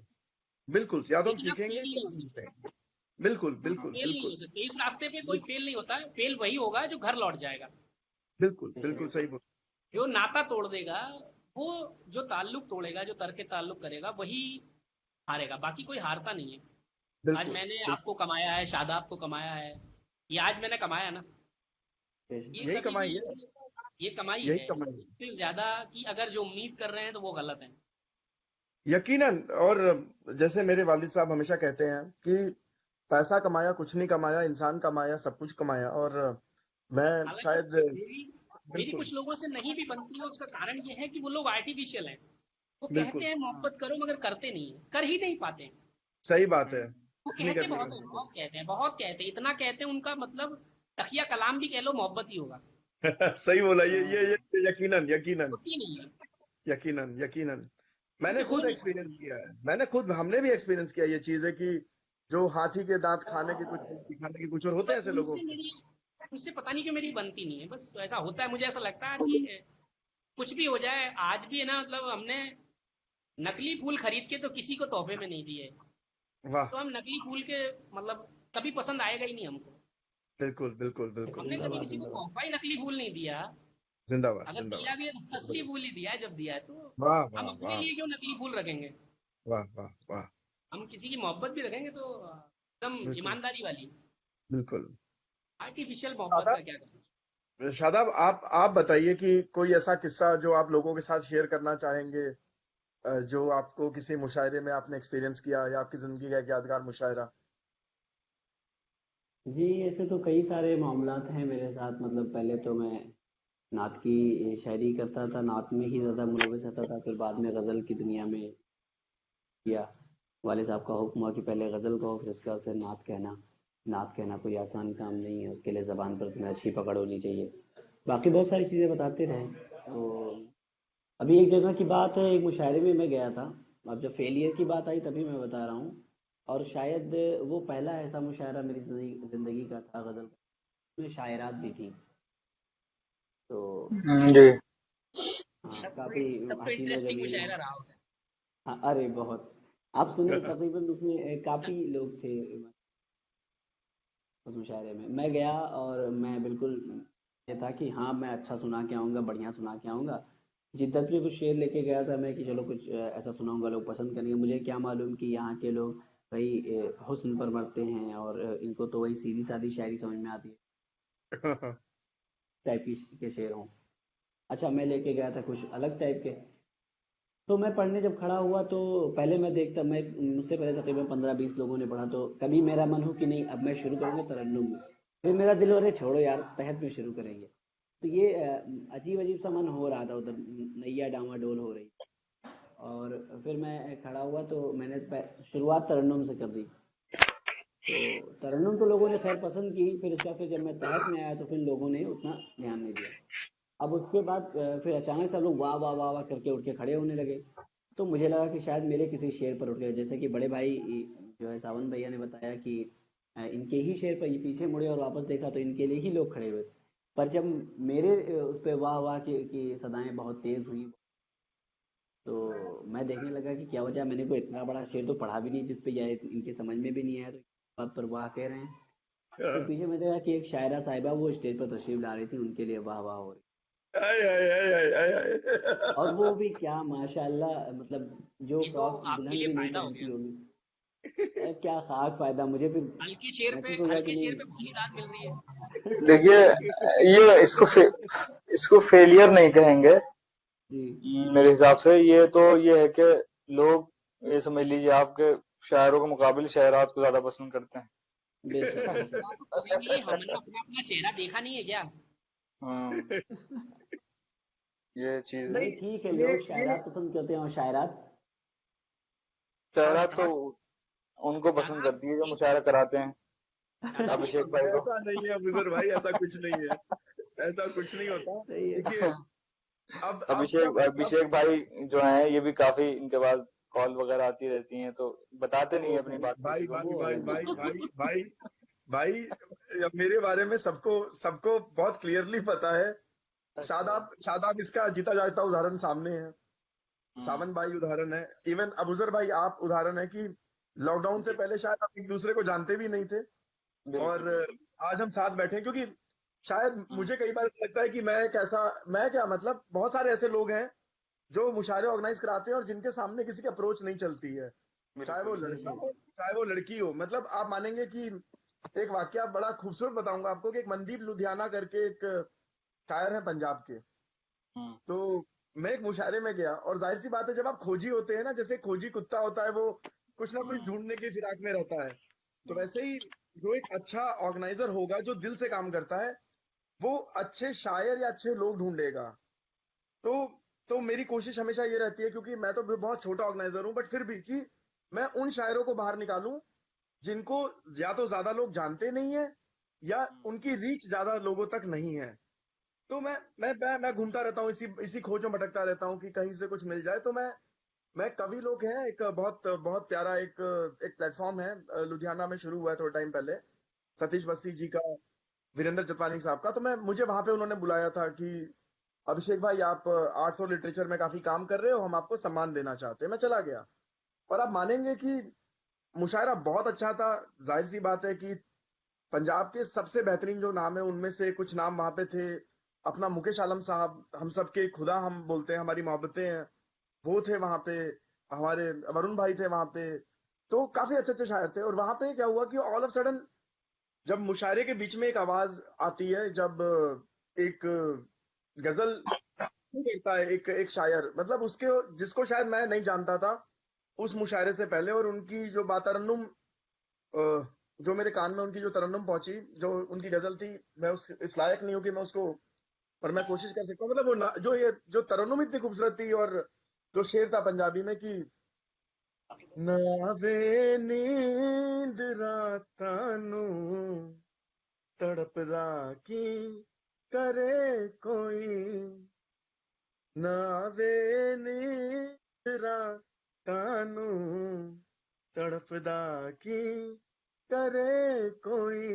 बिल्कुल, या तो हम लेकिन आप सीखेंगे फेल नहीं या हो सीखते सकते। हैं। बिल्कुल बिल्कुल फेल नहीं बिल्कुल हो सकते इस रास्ते पे, कोई बिल्कुल फेल नहीं होता है। फेल वही होगा जो घर लौट जाएगा, बिल्कुल बिल्कुल सही बोल। जो नाता तोड़ देगा, वो जो ताल्लुक तोड़ेगा, जो तर्क ताल्लुक करेगा, वही हारेगा, बाकी कोई हारता नहीं है। आज बिल्कुल मैंने बिल्कुल। आपको कमाया है, शादाब को कमाया है, ये आज मैंने कमाया ना, ये यही कभी भी कमाई है। ये कमाई यही है। कमाई है। इससे ज्यादा की अगर जो उम्मीद कर रहे हैं तो वो गलत है। यकीनन। और जैसे मेरे वालिद साहब हमेशा कहते हैं कि पैसा कमाया कुछ नहीं कमाया, इंसान कमाया सब कुछ कमाया। और मैं हालांकि शायद मेरी मेरी बिल्कुल कुछ लोगों से नहीं भी बनती है, उसका कारण ये है कि वो लोग आर्टिफिशियल हैं। वो कहते बिल्कुल हैं मोहब्बत करो मगर करते नहीं है, कर ही नहीं पाते हैं। सही बात है। वो अपनी कहते करनी बहुत का है, बहुत कहते हैं, बहुत कहते हैं, इतना कहते हैं उनका मतलब तकिया कलाम भी कह लो मोहब्बत ही होगा, सही बोला। ये यकीनन यकीनन होती नहीं है। यकीनन यकीनन। मैंने उनसे हो खुद नहीं एक्सपीरियंस पाता। किया है। हमने भी एक्सपीरियंस किया ये चीज है कि जो हाथी के दांत खाने के कुछ दिखाने के कुछ और होते पर हैं ऐसे लोगों उनसे के। मेरी उनसे पता नहीं क्यों मेरी बनती नहीं है, बस तो ऐसा होता है। मुझे ऐसा लगता है कि कुछ भी हो जाए, आज भी है ना, मतलब हमने नकली फूल खरीद के तो किसी को तोहफे में नहीं दिए, वाह। तो हम नकली फूल के मतलब कभी पसंद आएगा ही नहीं हमको। बिल्कुल बिल्कुल बिल्कुल। हमने कभी जिंदाबाद किसी को जिंदाबाद। तोहफा ही नकली फूल नहीं दिया। जिंदाबाद अगर दिया जिंदाबाद। भी है तो असली फूल ही दिया है, जब दिया है तो वाह हम वाह अपने वाह लिए क्यों नकली फूल रखेंगे। वाह वाह वाह। हम किसी की मोहब्बत भी रखेंगे तो एकदम बिल्कुल ईमानदारी वाली। बिल्कुल। आर्टिफिशियल मोहब्बत का क्या करना। शादाब, आप बताइए कि कोई ऐसा किस्सा जो आप लोगों के साथ शेयर करना चाहेंगे, जो आपको किसी मुशायरे में आपने एक्सपीरियंस किया या आपकी जिंदगी का एक यादगार मुशायरा। जी, ऐसे तो कई सारे मामलात हैं मेरे साथ। मतलब पहले तो मैं नात की शायरी करता था, नात में ही ज़्यादा मुलविस रहता था, फिर बाद में गज़ल की दुनिया में किया। वाले साहब का हुक्म हुआ कि पहले गज़ल कहो, फिर उसके बाद फिर नात कहना। नात कहना कोई आसान काम नहीं है, उसके लिए ज़बान पर तुम्हें अच्छी पकड़ होनी चाहिए। बाकी बहुत सारी चीज़ें बताते रहे। तो अभी एक जगह की बात है, एक मुशायरे में मैं गया था। अब जब फेलियर की बात आई तभी मैं बता रहा हूँ। और शायद वो पहला ऐसा मुशायरा मेरी ज़िंदगी का था गज़ल का। उसमें शायरात भी थी। तो जी। हाँ, तब काफी तब तो हंसी मजा इंटरेस्टिंग भी। मुशायरा रहा होगा। हाँ, अरे बहुत। आप सुने तकरीबन उसमें काफी लोग थे उस मुशायरे में। मैं गया और मैं बिल्कुल ये था कि हाँ मैं अच्छा सुना के आऊँगा, बढ़िया सुना के आऊँगा। जिद्दत में कुछ शेर लेके गया था मैं कि चलो कुछ ऐसा सुनाऊंगा, लोग पसंद करेंगे। मुझे क्या मालूम कि यहाँ के लोग भाई हुस्न पर मरते हैं और इनको तो वही सीधी सादी शायरी समझ में आती है टाइप की के शेर हों। अच्छा, मैं लेके गया था कुछ अलग टाइप के। तो मैं पढ़ने जब खड़ा हुआ तो पहले मैं देखता, मैं मुझसे पहले तकरीबन 15-20 लोगों ने पढ़ा, तो कभी मेरा मन हो कि नहीं अब मैं शुरू करूँगा तरन्नुम में। फिर मेरा दिल, अरे छोड़ो यार तहत में शुरू करेंगे। तो ये अजीब अजीब सा मन हो रहा था उधर, नैया डामाडोल हो रही। और फिर मैं खड़ा हुआ तो मैंने शुरुआत तरन्नुम से कर दी। तो तरन्नुम तो लोगों ने खैर पसंद की, फिर उसका फिर जब मैं तहत में आया तो फिर लोगों ने उतना ध्यान नहीं दिया। अब उसके बाद फिर अचानक से लोग वाह वाह वाह वाह करके उठ के खड़े होने लगे। तो मुझे लगा कि शायद मेरे किसी शेर पर उठ गए, जैसे कि बड़े भाई जो है सावन भैया ने बताया कि इनके ही शेर पर ये पीछे मुड़े और वापस देखा तो इनके लिए ही लोग खड़े हुए थे। पर जब मेरे उस पर वाह वाह की सदाएं बहुत तेज हुई, तो मैं देखने लगा कि क्या वजह, मैंने कोई इतना बड़ा शेर तो पढ़ा भी नहीं जिस पे यह इनके समझ में भी नहीं आया, तो इस बात पर वाह कह रहे हैं। फिर पीछे मैं देखा कि एक शायरा साहिबा वो स्टेज पर तशरीफ ला रही थी, उनके लिए वाह वाह हो रही। आय, आय, आय, आय, आय, और वो आय। भी क्या माशाल्लाह, मतलब जो ये तो फ्रॉक आपके दुल्हन लिए भी नहीं फायदा हो पहनती गया। होगी। क्या खाक फायदा, मुझे फिर महसूस हो गया कि हल्के शेर नहीं। पे भली दाद मिल रही है। देखिए, ये इसको फेलियर नहीं कहेंगे। जी। मेरे हिसाब से ये है कि लोग, ये समझ लीजिए, आपके शायरों के मुकाबले शायरात को ज्यादा पसंद करते हैं। बेशक तो बेशक। आप कोई नहीं, हमने अपना अपना चेहरा देखा नहीं है क्या? हाँ, ये चीज है। नहीं नहीं, ठीक है, ये लोग ये शायरात पसंद करते हैं और शायरात। शायरात तो हाँ, उनको पसंद शादाब करती है जो एक मुशायरा कराते हैं, शादाब एक अभिषेक भाई को। ऐसा नहीं है अबूजर भाई, ऐसा कुछ नहीं है। ऐसा कुछ नहीं होता। सही है। देखिए, अब अभिषेक जब अभिषेक भाई जो हैं, ये भी काफी, इनके पास कॉल वगैरह आती रहती हैं, तो बताते नहीं है अपनी ओ बात किसी भाई को। भाई वो भाई अलग भाई बात है। भाई भाई भाई, अब मेरे बारे में सबको सबको बहुत क्लियरली पता है। अच्छा। शादाब शादाब इसका जीता जागता उदाहरण सामने है। हम्म। सावन भाई उदाहरण है, इवन अबूजर भाई आप उदाहरण है कि लॉकडाउन से जी। पहले शायद हम एक दूसरे को जानते भी नहीं थे। बिल्कुल और बिल्कुल। आज हम साथ बैठे हैं, क्योंकि शायद हम्म। मुझे कई बार ऐसा लगता है कि मैं एक ऐसा, मैं क्या मतलब, बहुत सारे ऐसे लोग हैं जो मुशायरे ऑर्गेनाइज कराते हैं और जिनके सामने किसी की अप्रोच नहीं चलती है। चाहे वो बिल्कुल लड़का बेशक। हो चाहे वो लड़की हो। मतलब आप मानेंगे कि एक वाकया बड़ा खूबसूरत बताऊंगा आपको कि एक मनदीप लुधियाना करके एक शायर है पंजाब के। हम्म। तो मैं एक मुशायरे में गया, और जाहिर सी बात है जब आप खोजी होते हैं ना, जैसे खोजी कुत्ता होता है वो कुछ ना कुछ हम्म। ढूंढने की फिराक में रहता है, तो हम्म। वैसे ही जो एक अच्छा ऑर्गेनाइजर होगा जो दिल से काम करता है, वो अच्छे शायर या अच्छे लोग ढूंढेगा। तो तो मेरी कोशिश हमेशा ये रहती है, क्योंकि मैं तो बहुत छोटा ऑर्गेनाइजर हूँ, बट फिर भी कि मैं उन शायरों को बाहर निकालूं जिनको या तो ज्यादा लोग जानते नहीं है, या उनकी रीच ज्यादा लोगों तक नहीं है। तो मैं घूमता रहता हूँ, इसी इसी खोज में भटकता रहता हूँ कि कहीं से कुछ मिल जाए। तो मैं कवि लोग हैं, एक बहुत बहुत प्यारा एक एक प्लेटफॉर्म है, लुधियाना में शुरू हुआ है थोड़ा टाइम पहले, सतीश बस्सी जी का, वीरेंद्र जतवानी साहब का। तो मैं मुझे वहां पे उन्होंने बुलाया था कि अभिषेक भाई आप आर्ट्स और लिटरेचर में काफी काम कर रहे हो, हम आपको सम्मान देना चाहते हैं। मैं चला गया, और आप मानेंगे कि मुशायरा बहुत अच्छा था। जाहिर सी बात है कि पंजाब के सबसे बेहतरीन जो नाम है उनमें से कुछ नाम वहां पे थे। अपना मुकेश आलम साहब, हम सबके खुदा हम बोलते हैं, हमारी मोहब्बतें हैं, वो थे वहां पे। हमारे वरुण भाई थे वहां पे। तो काफी अच्छे अच्छे शायर थे। और वहां पे क्या हुआ कि ऑल ऑफ सडन जब मुशायरे के बीच में एक आवाज आती है, जब एक गजल कहता है एक एक शायर, मतलब उसके, जिसको शायद मैं नहीं जानता था उस मुशायरे से पहले, और उनकी जो बातरन्नुम, जो मेरे कान में उनकी जो तरन्नुम पहुंची, जो उनकी गजल थी, मैं उस इस लायक नहीं हूं कि मैं उसको, पर मैं कोशिश कर सकता हूँ। मतलब जो ये जो तरन्नुम इतनी खूबसूरत थी, और जो शेर था पंजाबी में कि ना वे नींद रातां नूं तड़पदा की करे कोई, ना वे नींद रातां नूं तड़पदा की करे कोई,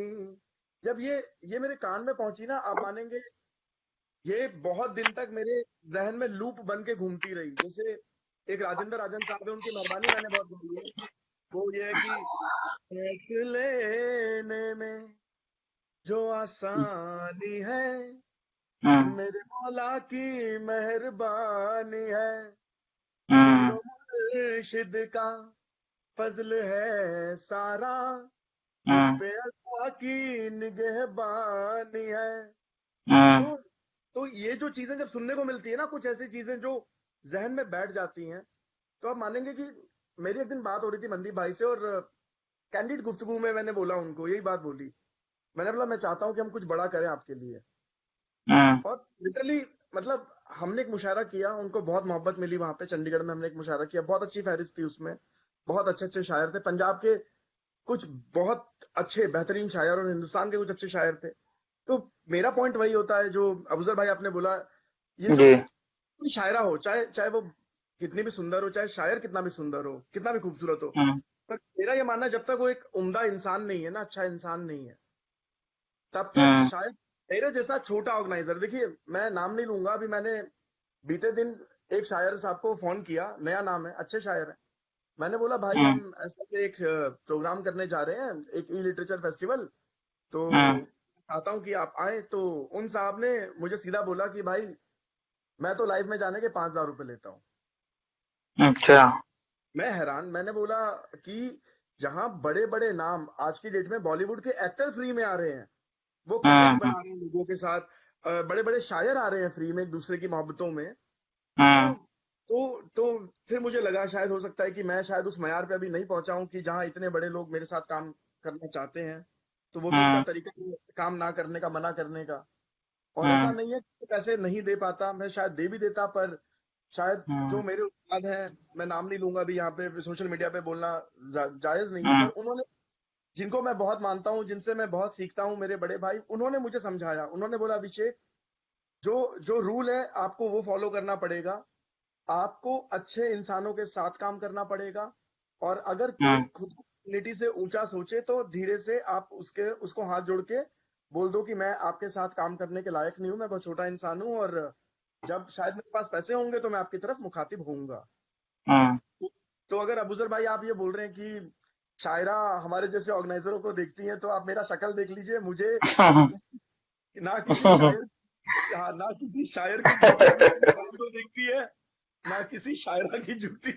जब ये मेरे कान में पहुंची ना, आप मानेंगे ये बहुत दिन तक मेरे जहन में लूप बन के घूमती रही। जैसे एक राजेंद्र राजन साहब है, उनकी मेहरबानी मैंने बहुत गाई है, वो ये है कि देख लेने में जो आसानी है मेरे मौला की मेहरबानी है, पीरो मुर्शिद का फजल है सारा, मुझ पे अल्लाह की निगहबानी है। तो तो ये जो चीजें जब सुनने को मिलती है ना, कुछ ऐसी चीजें जो जहन में बैठ जाती हैं, तो आप मानेंगे कि मेरी एक दिन बात हो रही थी मनदीप भाई से, और कैंडिड गुफ्तगू में मैंने बोला उनको, यही बात बोली। मैंने बोला मैं चाहता हूँ कि हम कुछ बड़ा करें आपके लिए। और लिटरली मतलब हमने एक मुशायरा किया, उनको बहुत मोहब्बत मिली वहां पे चंडीगढ़ में। हमने एक मुशायरा किया, बहुत अच्छी फहरिस्त थी उसमें, बहुत अच्छे अच्छे शायर थे, पंजाब के कुछ बहुत अच्छे बेहतरीन शायर और हिंदुस्तान के कुछ अच्छे शायर थे। तो मेरा पॉइंट वही होता है जो अफजल भाई आपने बोला, ये जो जी। कोई शायरा हो, चाहे चाहे वो कितनी भी सुंदर हो, चाहे शायर कितना भी सुंदर हो, कितना भी खूबसूरत हो, पर मेरा ये मानना है जब तक वो एक उम्दा इंसान नहीं है ना, अच्छा इंसान नहीं है, तब तक शायद मेरे जैसा छोटा ऑर्गेनाइजर, देखिए मैं नाम नहीं लूंगा, अभी मैंने बीते दिन एक शायर साहब को फोन किया, नया नाम है, अच्छे शायर है। मैंने बोला भाई हम ऐसा एक प्रोग्राम करने जा रहे हैं, एक ई लिटरेचर फेस्टिवल, तो चाहता हूँ कि आप आए। तो उन साहब ने मुझे सीधा बोला कि भाई मैं तो लाइव में जाने के 5,000 रुपए लेता हूँ। अच्छा। मैं हैरान, मैंने बोला कि जहां बड़े बड़े नाम आज की डेट में बॉलीवुड के एक्टर फ्री में आ रहे हैं, वो कनेक्ट बना रहे हैं लोगों के साथ, बड़े बड़े शायर आ रहे हैं फ्री में एक दूसरे की मोहब्बतों में, तो तो फिर मुझे लगा शायद हो सकता है कि मैं शायद उस मयार पे अभी नहीं पहुंचा हूं कि जहां इतने बड़े लोग मेरे साथ काम करना चाहते हैं, तो वो भी उनका तरीका है काम ना करने का, मना करने का। और ऐसा नहीं है कि पैसे नहीं दे पाता, मैं शायद दे भी देता, पर शायद जो मेरे उस्ताद हैं, मैं नाम नहीं लूंगा अभी यहाँ पे सोशल मीडिया पे बोलना जायज नहीं है, पर उन्होंने, जिनको मैं बहुत मानता हूँ, जिनसे मैं बहुत सीखता हूँ, मेरे बड़े भाई, उन्होंने मुझे समझाया। उन्होंने बोला अभिषेक, जो जो रूल है आपको वो फॉलो करना पड़ेगा, आपको अच्छे इंसानों के साथ काम करना पड़ेगा, और अगर कोई खुद को कम्युनिटी से ऊंचा सोचे तो धीरे से आप उसको हाथ जोड़ के बोल दो कि मैं आपके साथ काम करने के लायक नहीं हूं, मैं बहुत छोटा इंसान हूं, और जब शायद मेरे पास पैसे होंगे तो मैं आपकी तरफ मुखातिब होऊंगा। तो अगर अबूजर भाई आप ये बोल रहे हैं कि शायरा हमारे जैसे ऑर्गेनाइजरों को देखती हैं, तो आप मेरा शक्ल देख लीजिए, मुझे ना किसी शायर, ना किसी शायर की जूती मेरे सर को देखती है, ना किसी शायरा की जूती।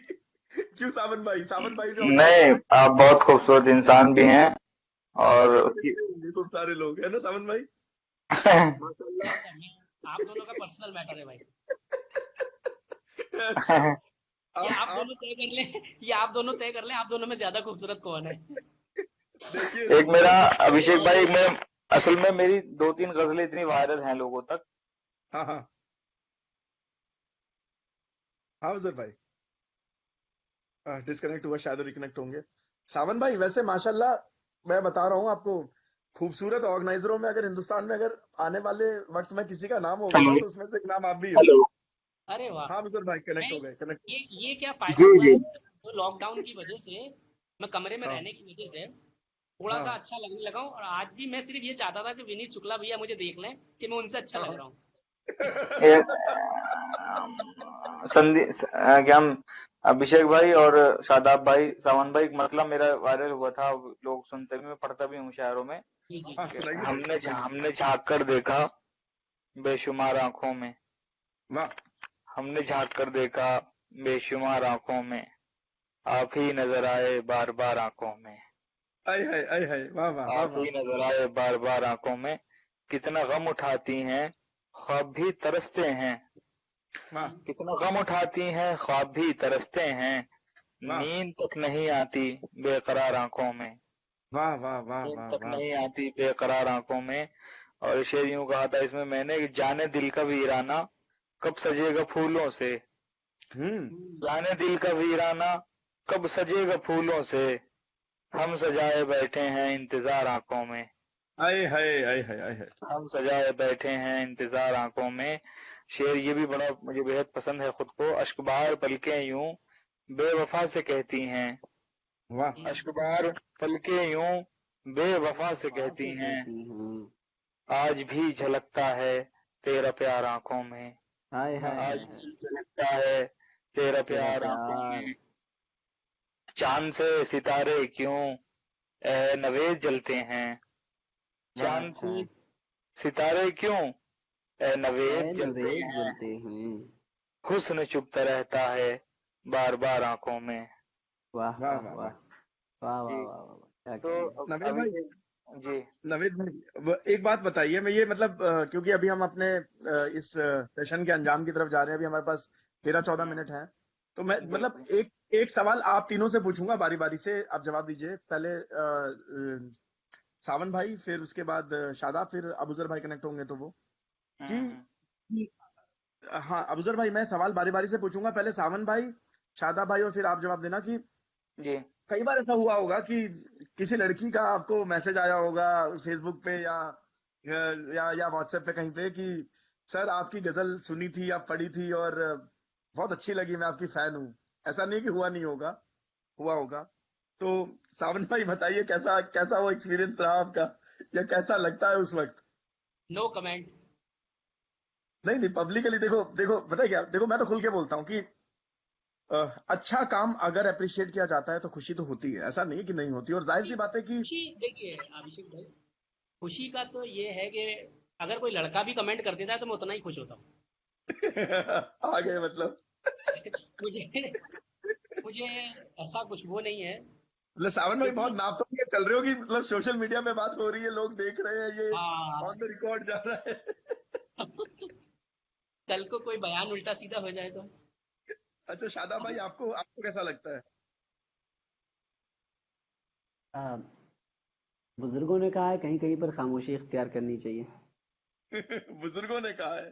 क्यों सावन भाई, सावन भाई भी नहीं, ऑर्गेनाइजर आप बहुत खूबसूरत इंसान भी हैं और शायरा को उसकी देखते होंगे खूब सारे लोग, है ना सावन भाई, माशाल्लाह। ठीक है, मैं आप दोनों का पर्सनल मैटर है भाई। अच्छा, ये आप आप दोनों तय कर लें, ये आप दोनों तय कर लें, आप दोनों में ज्यादा खूबसूरत कौन है। देखिए एक मेरा अभिषेक भाई, मैं असल में मेरी 2-3 गजलें इतनी वायरल हैं लोगों तक। हाँ हाँ हाँ अफजल भाई, डिस्कनेक्ट हुआ, शायद रिकनेक्ट होंगे। सावन भाई वैसे माशाल्लाह, मैं बता रहा हूँ आपको, खूबसूरत ऑर्गेनाइजरों में अगर हिंदुस्तान में अगर आने वाले वक्त में किसी का नाम होगा ना, हेलो। तो उसमें से एक नाम आप भी हो। हेलो। अरे वाह। हाँ अफजल भाई, मैं कनेक्ट हो गए, कनेक्ट। ये क्या फायदा जी हुआ जी। है, जो लॉकडाउन की वजह से मैं कमरे में हाँ रहने की वजह से थोड़ा सा हाँ अच्छा लगने लगा हूँ। और आज भी मैं सिर्फ ये चाहता था कि विनीत शुक्ला भैया मुझे देख लें कि मैं उनसे अच्छा लग हाँ रहा हूँ। ये क्या हम अभिषेक भाई और शादाब भाई, सावन भाई, मतलब मेरा वायरल हुआ था, लोग सुनते भी, मैं पढ़ता भी हूँ शायरों में जी जी हाँ, जी। कि सुनाइए भाई, सुनाइए। हमने झांक कर देखा बेशुमार आंखों में, वाह, हमने झांक कर देखा बेशुमार आंखों में, आप ही नजर आए बार बार आंखों में, आय हाय, वाह वाह वाह आप वाह ही नजर आए बार बार आंखों में, कितना गम उठाती हैं ख्वाब भी तरसते हैं, वाह कितना गम उठाती हैं ख्वाब भी तरसते हैं, वाह नींद तक नहीं आती बेकरार आंखों में, वाह वाह वाह नींद वाह तक वाह। नहीं आती बेकरार आंखों में। और शेर यूं कहा था इसमें मैंने कि जाने दिल का वीराना कब सजेगा फूलों से, हम्म। जाने दिल का वीराना कब सजेगा फूलों से, हम सजाए बैठे हैं इंतजार आंखों में, आय हाय आय हाय आय हाय। हम सजाए बैठे हैं इंतजार आंखों में। शेर ये भी बड़ा मुझे बेहद पसंद है, खुद को अश्क बहार पलकें यूं बेवफा से कहती हैं, वाह अश्क बहार पलकें यूं बेवफा से वफा कहती से हैं, कहती हूँ। आज भी झलकता है तेरा प्यार आंखों में। हाय हाय हाय आज हाय। भी झलकता है तेरा तेरा प्यार आंखों प्यार। में। चांद से सितारे क्यों ए नवेद जलते हैं। वाह चांद अच्छा। से सितारे क्यों ए नवेद ऐ जलते नवेद हैं। जलते हैं। हुस्न चुभता रहता है बार बार आंखों में। वाह वाह वाह वाह वाह। वाह। वाह वाह जी। वाह वाह वाह, क्या तो कहने। नवेद भाई, अभिषेक जी नवेद भाई एक बात बताइए। मैं ये मतलब क्योंकि अभी हम अपने इस सेशन के अंजाम की तरफ जा रहे हैं, अभी हमारे पास 13-14 मिनट है। तो मैं मतलब बिल्कुल एक एक सवाल आप तीनों से पूछूंगा, बारी बारी से आप जवाब दीजिए। पहले सावन भाई, फिर उसके बाद शादाब, फिर अबूजर भाई कनेक्ट होंगे तो वो कि हम्म, हाँ अबूजर भाई, मैं सवाल बारी बारी से पूछूंगा। पहले सावन भाई, शादाब भाई, और फिर आप जवाब देना कि जी कई बार ऐसा हुआ होगा कि किसी लड़की का आपको मैसेज आया होगा फेसबुक पे या व्हाट्सएप पे कहीं पे कि सर आपकी गजल सुनी थी, आप पढ़ी थी और बहुत अच्छी लगी, मैं आपकी फैन हूँ। ऐसा नहीं कि हुआ नहीं होगा, हुआ होगा। तो सावन भाई बताइए, कैसा कैसा वो एक्सपीरियंस रहा आपका, या कैसा लगता है उस वक्त? No comment. नहीं नहीं, पब्लिकली देखो देखो, पता है क्या, देखो मैं तो खुल के बोलता हूँ कि अच्छा काम अगर अप्रिशिएट किया जाता है तो खुशी तो होती है, ऐसा नहीं है कि नहीं होती। और जाहिर सी बात है कि खुशी देखिए अभिषेक भाई, खुशी का तो ये है कि अगर कोई लड़का भी कमेंट कर देता है तो मैं उतना ही खुश होता हूँ। आ गए मतलब। मुझे मुझे ऐसा कुछ वो नहीं है, मतलब सावन भाई बहुत क्योंकि नाप तोल के चल रहे हो कि मतलब सोशल मीडिया में बात हो रही है, लोग देख रहे हैं, ये हाँ ऑन द रिकॉर्ड जा रहा है। कल को कोई बयान उल्टा सीधा हो जाए तो। अच्छा शादाब भाई, आपको आपको कैसा लगता है? आ, बुजुर्गों ने कहा है कहीं कहीं पर खामोशी इख्तियार करनी चाहिए। बुजुर्गों ने कहा है,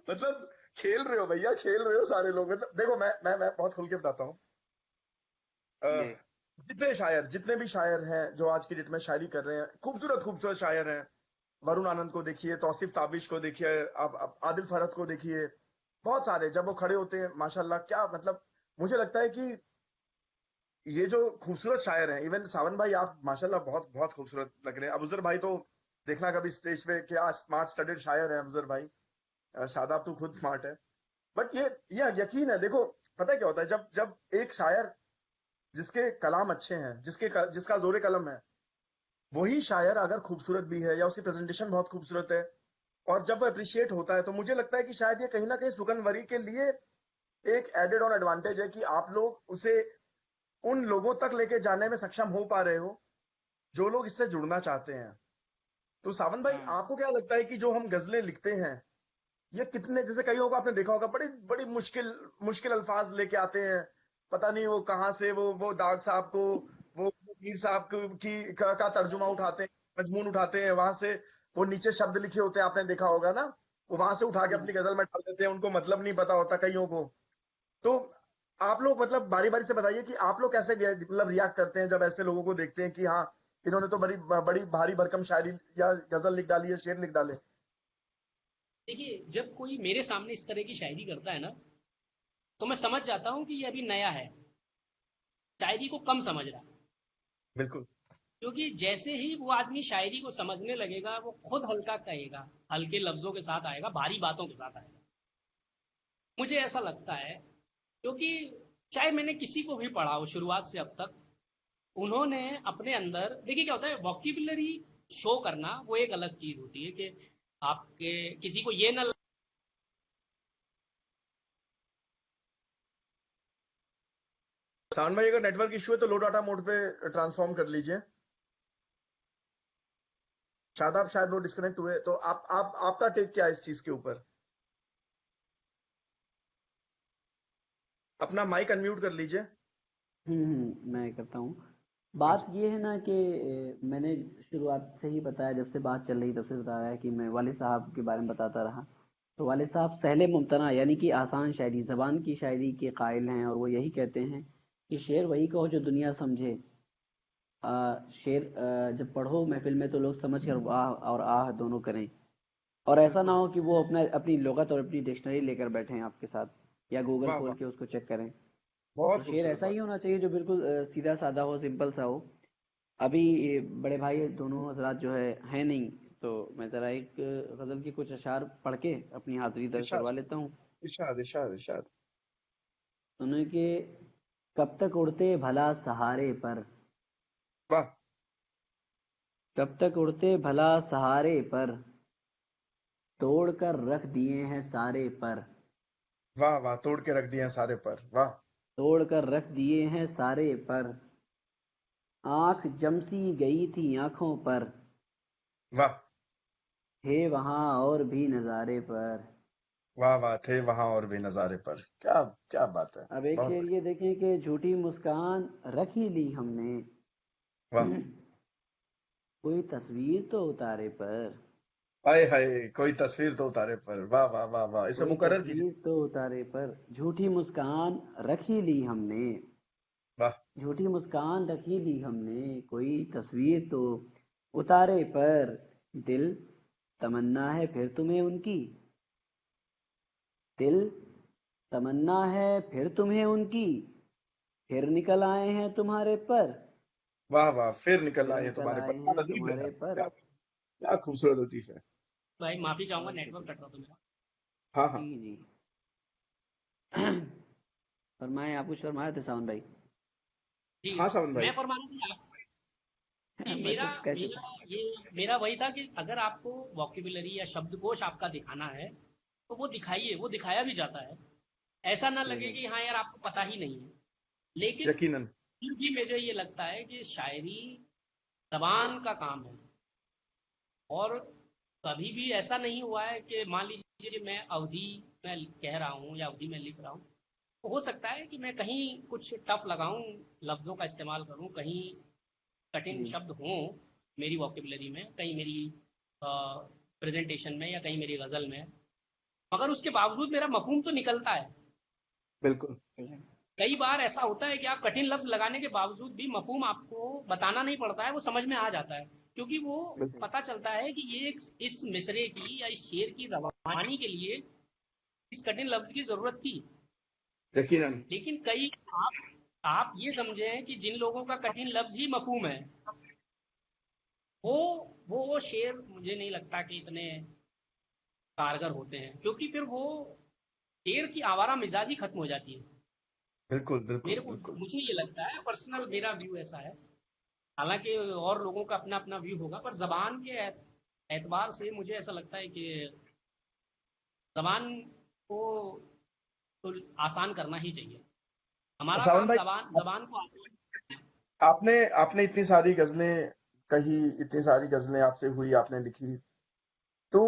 मतलब खेल रहे हो भैया, खेल रहे हो सारे लोग। मतलब देखो मैं बहुत खुल के बताता हूँ। जी जितने भी शायर हैं जो आज की डेट में शायरी कर रहे हैं, खूबसूरत खूबसूरत शायर हैं। वरुण आनंद को देखिए, तौसीफ ताबिश को देखिए, आप आदिल फरहत को देखिए, बहुत सारे जब वो खड़े होते हैं माशाल्लाह, क्या मतलब। मुझे लगता है कि ये जो खूबसूरत शायर हैं, इवन सावन भाई आप माशाल्लाह बहुत बहुत खूबसूरत लग रहे हैं। अबूजर भाई तो देखना कभी स्टेज पे, क्या स्मार्ट स्टडीड शायर है अबूजर भाई। शादाब तो खुद स्मार्ट है। बट ये यकीन है, देखो पता है क्या होता है, जब जब एक शायर जिसके कलाम अच्छे हैं, जिसका जोरे कलम है, वही शायर अगर खूबसूरत भी है या उसकी प्रेजेंटेशन बहुत खूबसूरत है, और जब वो अप्रिशिएट होता है, तो मुझे लगता है कि शायद ये कहीं ना कहीं सुगनवरी के लिए एक एडेड ऑन एडवांटेज है कि आप लोग उसे उन लोगों तक लेके जाने में सक्षम हो पा रहे हो जो लोग इससे जुड़ना चाहते हैं। तो सावन भाई, हम्म आपको क्या लगता है कि जो हम गजलें लिखते हैं, ये कितने, जैसे कई लोग आपने देखा होगा, बड़ी बड़ी मुश्किल मुश्किल अल्फाज लेके आते हैं, पता नहीं वो कहाँ से वो दाग साहब को, वो मीर साहब का तर्जुमा उठाते हैं, मजमून उठाते हैं वहां से, वो नीचे शब्द लिखे होते हैं, आपने देखा होगा ना, वो वहां से उठा के अपनी गजल में डाल देते हैं, उनको मतलब नहीं पता होता कईयों को। तो आप लोग मतलब बारी बारी से बताइए कि आप लोग कैसे मतलब रिएक्ट करते हैं जब ऐसे लोगों को देखते हैं कि हाँ, इन्होंने तो बड़ी बड़ी भारी भरकम शायरी या गजल लिख डाली है, शेर लिख डाले। देखिए जब कोई मेरे सामने इस तरह की शायरी करता है ना, तो मैं समझ जाता हूँ कि ये अभी नया है, शायरी को कम समझ रहा है। बिल्कुल। क्योंकि जैसे ही वो आदमी शायरी को समझने लगेगा, वो खुद हल्का कहेगा, हल्के लफ्जों के साथ आएगा, भारी बातों के साथ आएगा। मुझे ऐसा लगता है, क्योंकि चाहे मैंने किसी को भी पढ़ा हो शुरुआत से अब तक, उन्होंने अपने अंदर, देखिए क्या होता है, वॉक्यूबलरी शो करना वो एक अलग चीज होती है कि आपके किसी को ये ना। सावन भाई, अगर नेटवर्क इशू है तो लो डाटा मोड पे ट्रांसफॉर्म कर लीजिए। शादाब शायद वो डिस्कनेक्ट हुए, तो आप आपका टेक क्या है इस चीज के ऊपर? अपना माइक अनम्यूट कर लीजिए। मैं करता हूँ। हाँ बात जी। ये है ना कि मैंने शुरुआत से ही बताया, जब से बात चल रही तब से बता रहा है कि मैं वालिद साहब के बारे में बताता रहा। तो वालिद साहब सहले मुमतना यानी कि आसान शायरी, ज़बान की शायरी के कायल हैं, और वो यही कहते हैं कि शेर वही कहो जो दुनिया समझे। शेर जब पढ़ो महफिल में तो लोग समझ कर वाह और आह दोनों करें, और ऐसा ना बिल्कुल। हो कि वो अपनी लुगत और अपनी डिक्शनरी लेकर बैठे हैं आपके साथ, या गूगल वाह खोल वाह, के उसको चेक करें। तो बहुत शेर खूबसूरत ऐसा ही बात। होना चाहिए जो बिल्कुल सीधा साधा हो, सिंपल सा हो। अभी ये बड़े भाई दोनों हजरात जो है नहीं, तो मैं ज़रा एक गज़ल की कुछ अशार पढ़ के अपनी हाज़िरी दर्ज इरशाद करवा लेता हूँ। इरशाद इरशाद इरशाद। सुनो कि कब तक उड़ते भला सहारे पर, वाह कब तक उड़ते भला सहारे पर, तोड़ कर रख दिए हैं सारे पर, वाह वाह, तोड़ के रख दिए हैं सारे पर, वाह तोड़ कर रख दिए हैं सारे पर, आंख जमसी गई थी आंखों पर, वाह थे वहां और भी नज़ारे पर। वाह वाह, थे वहां और भी नजारे पर, क्या क्या बात है। अब एक बहुत शेर ये देखें कि झूठी मुस्कान रख ही ली हमने, बढ़िया। वाह कोई तस्वीर तो उतारे पर, हाय हाय, कोई तस्वीर तो उतारे पर, वाह वाह वाह वाह, इसे कोई मुकर्रर कीजिए। तस्वीर तो उतारे पर, झूठी मुस्कान रख ही ली हमने, वाह झूठी मुस्कान रख ही ली हमने, कोई तस्वीर तो उतारे पर, दिल तमन्ना है फिर तुम्हें उनकी, दिल तमन्ना है फिर तुम्हें उनकी, फिर निकल आए हैं तुम्हारे पर, वाह वाह, फिर निकल फिर आए हैं निकल तुम्हारे पर, आए क्या हैं लतीफ है यार, तुम्हारे पर। क्या क्या खूबसूरत लतीफ है। भाई माफी चाहूंगा, बहुत नेटवर्क शुक्रिया। कट रहा था मेरा। हाँ हाँ। जी जी। फरमाएं, आप कुछ फरमाए थे सावन भाई। जी, हाँ सावन भाई। मैं फरमाना थी आप। जी, मैं मेरा तो कह मेरा चुका। ये मेरा वही था कि अगर आपको वोकेबुलरी या शब्दकोश आपका दिखाना है तो वो दिखाइए, वो दिखाया भी जाता है। ऐसा ना लगे हम्म, कि हाँ यार आपको पता ही नहीं है। लेकिन यकीनन। फिर भी मुझे ये लगता है कि शायरी जबान का काम है। और कभी भी ऐसा नहीं हुआ है कि मान लीजिए मैं अवधि में कह रहा हूँ या अवधि में लिख रहा हूँ, तो हो सकता है कि मैं कहीं कुछ टफ लगाऊं, लफ्ज़ों का इस्तेमाल करूं, कहीं कठिन जी शब्द हों मेरी वोकेबुलरी में, कहीं मेरी प्रेजेंटेशन में या कहीं मेरी गज़ल में, मगर उसके बावजूद मेरा मफहूम तो निकलता है। बिल्कुल कई बार ऐसा होता है कि आप कठिन लफ्ज़ लगाने के बावजूद भी मफहूम आपको बताना नहीं पड़ता है, वो समझ में आ जाता है, क्योंकि वो बिल्कुल। पता चलता है कि ये इस मिसरे की या इस शेर की रवानी के लिए इस कठिन लफ्ज़ की ज़रूरत थी। यकीनन। लेकिन कई आप ये समझें कि जिन लोगों का कठिन लफ्ज़ ही मफहूम है, वो वो शेर मुझे नहीं लगता कि इतने कारगर होते हैं, क्योंकि फिर वो शेर की आवारा मिजाजी खत्म हो जाती है। बिल्कुल बिल्कुल मेरे को बिल्कुल। मुझे ये लगता है, पर्सनल मेरा व्यू ऐसा है। हालांकि और लोगों का अपना अपना व्यू होगा, पर जबान के एतबार से मुझे ऐसा लगता है कि जबान को तो आसान करना ही चाहिए। हमारा सावन काम भाई, जबान जबान को आसान। आपने आपने इतनी सारी गजलें कही, इतनी सारी गजलें आपसे हुई, आपने लिखी, तो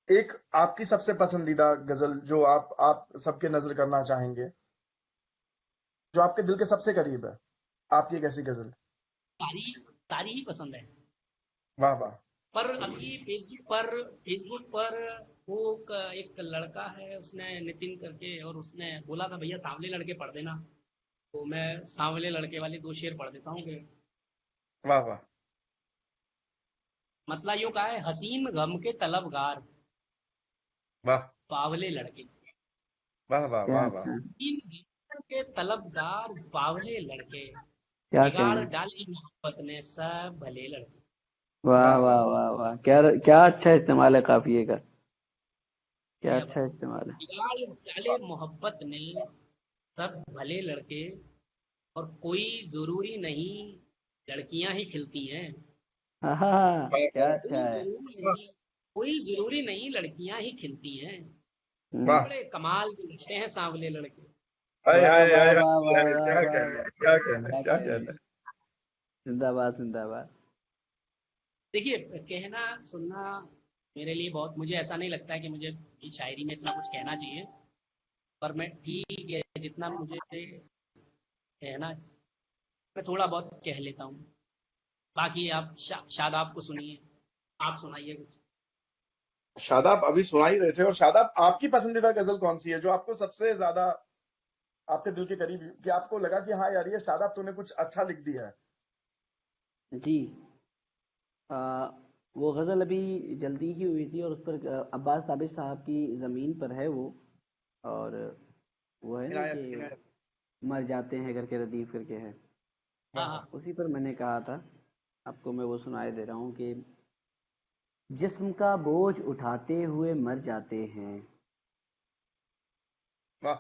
एक आपकी सबसे पसंदीदा गजल जो आप सबके नजर करना चाहेंगे, जो आपके दिल के सबसे करीब है, आपकी एक ऐसी गजल। सारी सारी ही पसंद है। वाह वाह। पर अभी फेसबुक पर वो एक लड़का है, उसने नितिन करके, और उसने बोला था भैया सांवले लड़के पढ़ देना, तो मैं सांवले लड़के वाले दो शेर पढ़ देता हूँ कि वाह वाह मतलब यूं कहा है, हसीन गम के तलबगार वाह बावले लड़के, वाह वाह क्या वाह वाह। अच्छा, हसीन गम के तलबगार बावले लड़के, क्या बिगाड़ कहना। डाली मोहब्बत ने सब भले लड़के। वाह वाह वाह वाह वाह वाह, क्या क्या अच्छा इस्तेमाल है काफिए का, क्या ये अच्छा बात, इस्तेमाल है। बिगाड़ डाले मोहब्बत ने सब भले लड़के, और कोई जरूरी नहीं लड़कियां ही खिलती हैं, हाँ, वाह क्या वाह अच्छा है। वाह कोई जरूरी नहीं लड़कियां ही खिलती हैं। हम्म, वाह। बड़े कमाल के लगते हैं सांवले लड़के। हाय वाह हाय वाह हाय वाह वाह हाय, वाह क्या वाह कहना वाह, है, क्या कहना है, क्या क्या कहना कहना है। जिंदाबाद जिंदाबाद। देखिए, कहना सुनना मेरे लिए बहुत, मुझे ऐसा नहीं लगता है कि मुझे शायरी में इतना कुछ कहना चाहिए, पर मैं ठीक है जितना मुझे कहना है, मैं थोड़ा बहुत कह लेता हूँ। बाकी आप शादाब को सुनिए, आप सुनाइए कुछ। है। शादाब अभी सुना ही रहे थे, और शादाब, आपकी पसंदीदा गजल कौन सी है जो आपको सबसे ज्यादा आपके दिल के करीब, कि आपको लगा कि हाँ यार, ये शादाब तूने कुछ अच्छा लिख दिया है। जी, आ, वो गज़ल अभी जल्दी ही हुई थी, और उस पर अब्बास साबिर साहब की ज़मीन पर है वो। और वो है ना इनायत कि इनायत। मर जाते हैं करके रदीफ करके है। हाँ हाँ उसी पर मैंने कहा था, आपको मैं वो सुनाई दे रहा हूँ कि जिस्म का बोझ उठाते हुए मर जाते हैं, वाह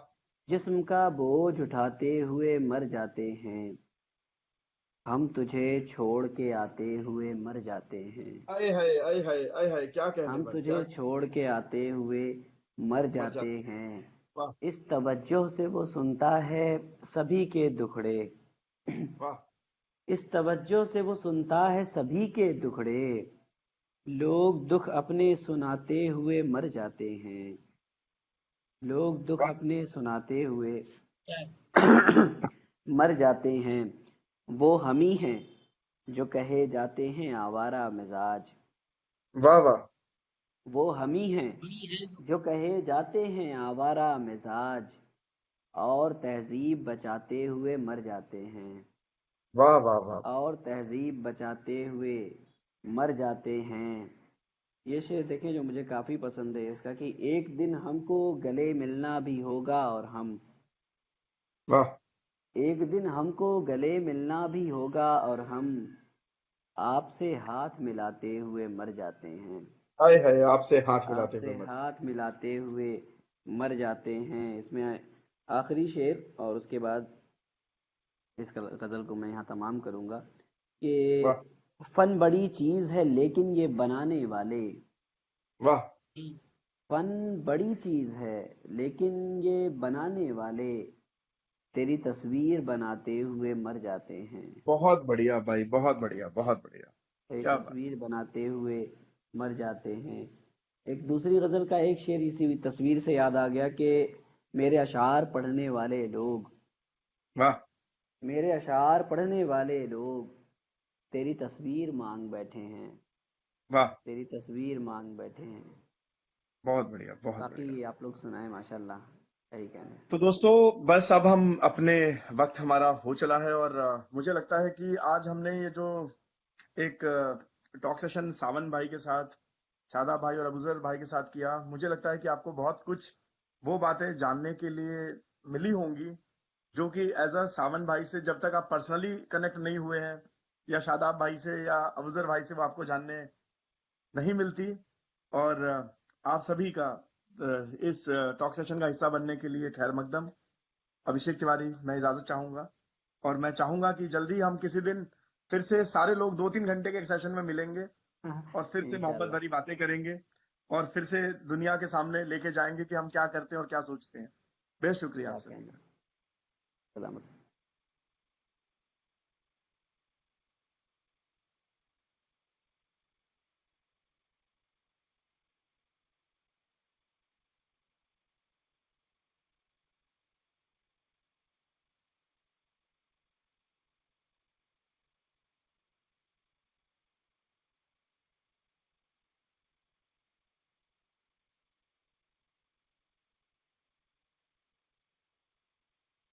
जिस्म का बोझ उठाते हुए मर जाते हैं, हम तुझे छोड़ के आते हुए मर जाते हैं, आए हाय आए हाय आए हाय, क्या कहने हम भाई, क्या तुझे छोड़ के आते हुए मर मर जाते जाते। हैं। वाह इस तवज्जो से वो सुनता है सभी के दुखड़े, वाह इस तवज्जो से वो सुनता है सभी के दुखड़े, लोग दुख अपने सुनाते हुए मर जाते हैं, लोग दुख वाह अपने सुनाते हुए क्या है? मर जाते हैं। वो हम ही हैं जो कहे जाते हैं आवारा मिजाज, वाह वाह वो हम ही हैं वही है जो जो कहे जाते हैं आवारा मिजाज, और तहजीब बचाते हुए मर जाते हैं, वाह वाह वाह। और तहजीब बचाते हुए मर जाते हैं। ये शेर देखें जो मुझे काफ़ी पसंद है इसका, कि एक दिन हमको गले मिलना भी होगा और हम, वाह एक दिन हमको गले मिलना भी होगा और हम आपसे हाथ मिलाते हुए मर जाते हैं, आए हाय, आपसे हाथ मिलाते आपसे हुए मत। हाथ मिलाते हुए मर जाते हैं। इसमें आखिरी शेर और उसके बाद इस गज़ल को मैं यहाँ तमाम करूँगा वाह कि फन बड़ी चीज़ है लेकिन ये बनाने वाले, वाह हम्म, फन बड़ी चीज़ है लेकिन ये बनाने वाले तेरी तस्वीर बनाते हुए मर जाते हैं, बहुत बढ़िया भाई, बहुत बढ़िया बहुत बढ़िया। तेरी क्या बात। तस्वीर बनाते हुए मर जाते हैं। एक दूसरी गज़ल का एक शेर इसी तस्वीर से याद आ गया कि मेरे अशार पढ़ने वाले लोग, वाह मेरे अशार पढ़ने वाले लोग तेरी तस्वीर मांग बैठे हैं, वाह, तेरी तस्वीर मांग बैठे हैं। बहुत बढ़िया बहुत बढ़िया। बाकी आप लोग सुनाएं, माशाल्लाह, सही कहने। तो दोस्तों, बस अब हम अपने वक्त हमारा हो चला है, और मुझे लगता है कि आज हमने ये जो एक टॉक सेशन सावन भाई के साथ, शादाब भाई और अबूजर भाई के साथ किया, मुझे लगता है कि आपको बहुत कुछ वो बातें जानने के लिए मिली होंगी जो कि एज अ सावन भाई से जब तक आप पर्सनली कनेक्ट नहीं हुए हैं, या शादाब भाई से या अबूजर भाई से, वो आपको जानने नहीं मिलती। और आप सभी का इस टॉक सेशन का हिस्सा बनने के लिए खैर मकदम। अभिषेक तिवारी, मैं इजाजत चाहूंगा, और मैं चाहूंगा कि जल्दी हम किसी दिन फिर से सारे लोग 2-3 घंटे के एक सेशन में मिलेंगे, और फिर से मोहब्बत इंशाल्लाह। भरी बातें करेंगे, और फिर से दुनिया के सामने लेके जाएंगे कि हम क्या करते हैं और क्या सोचते हैं। बेशुक्रिया क्या आप सभी कहने। का। सलामत।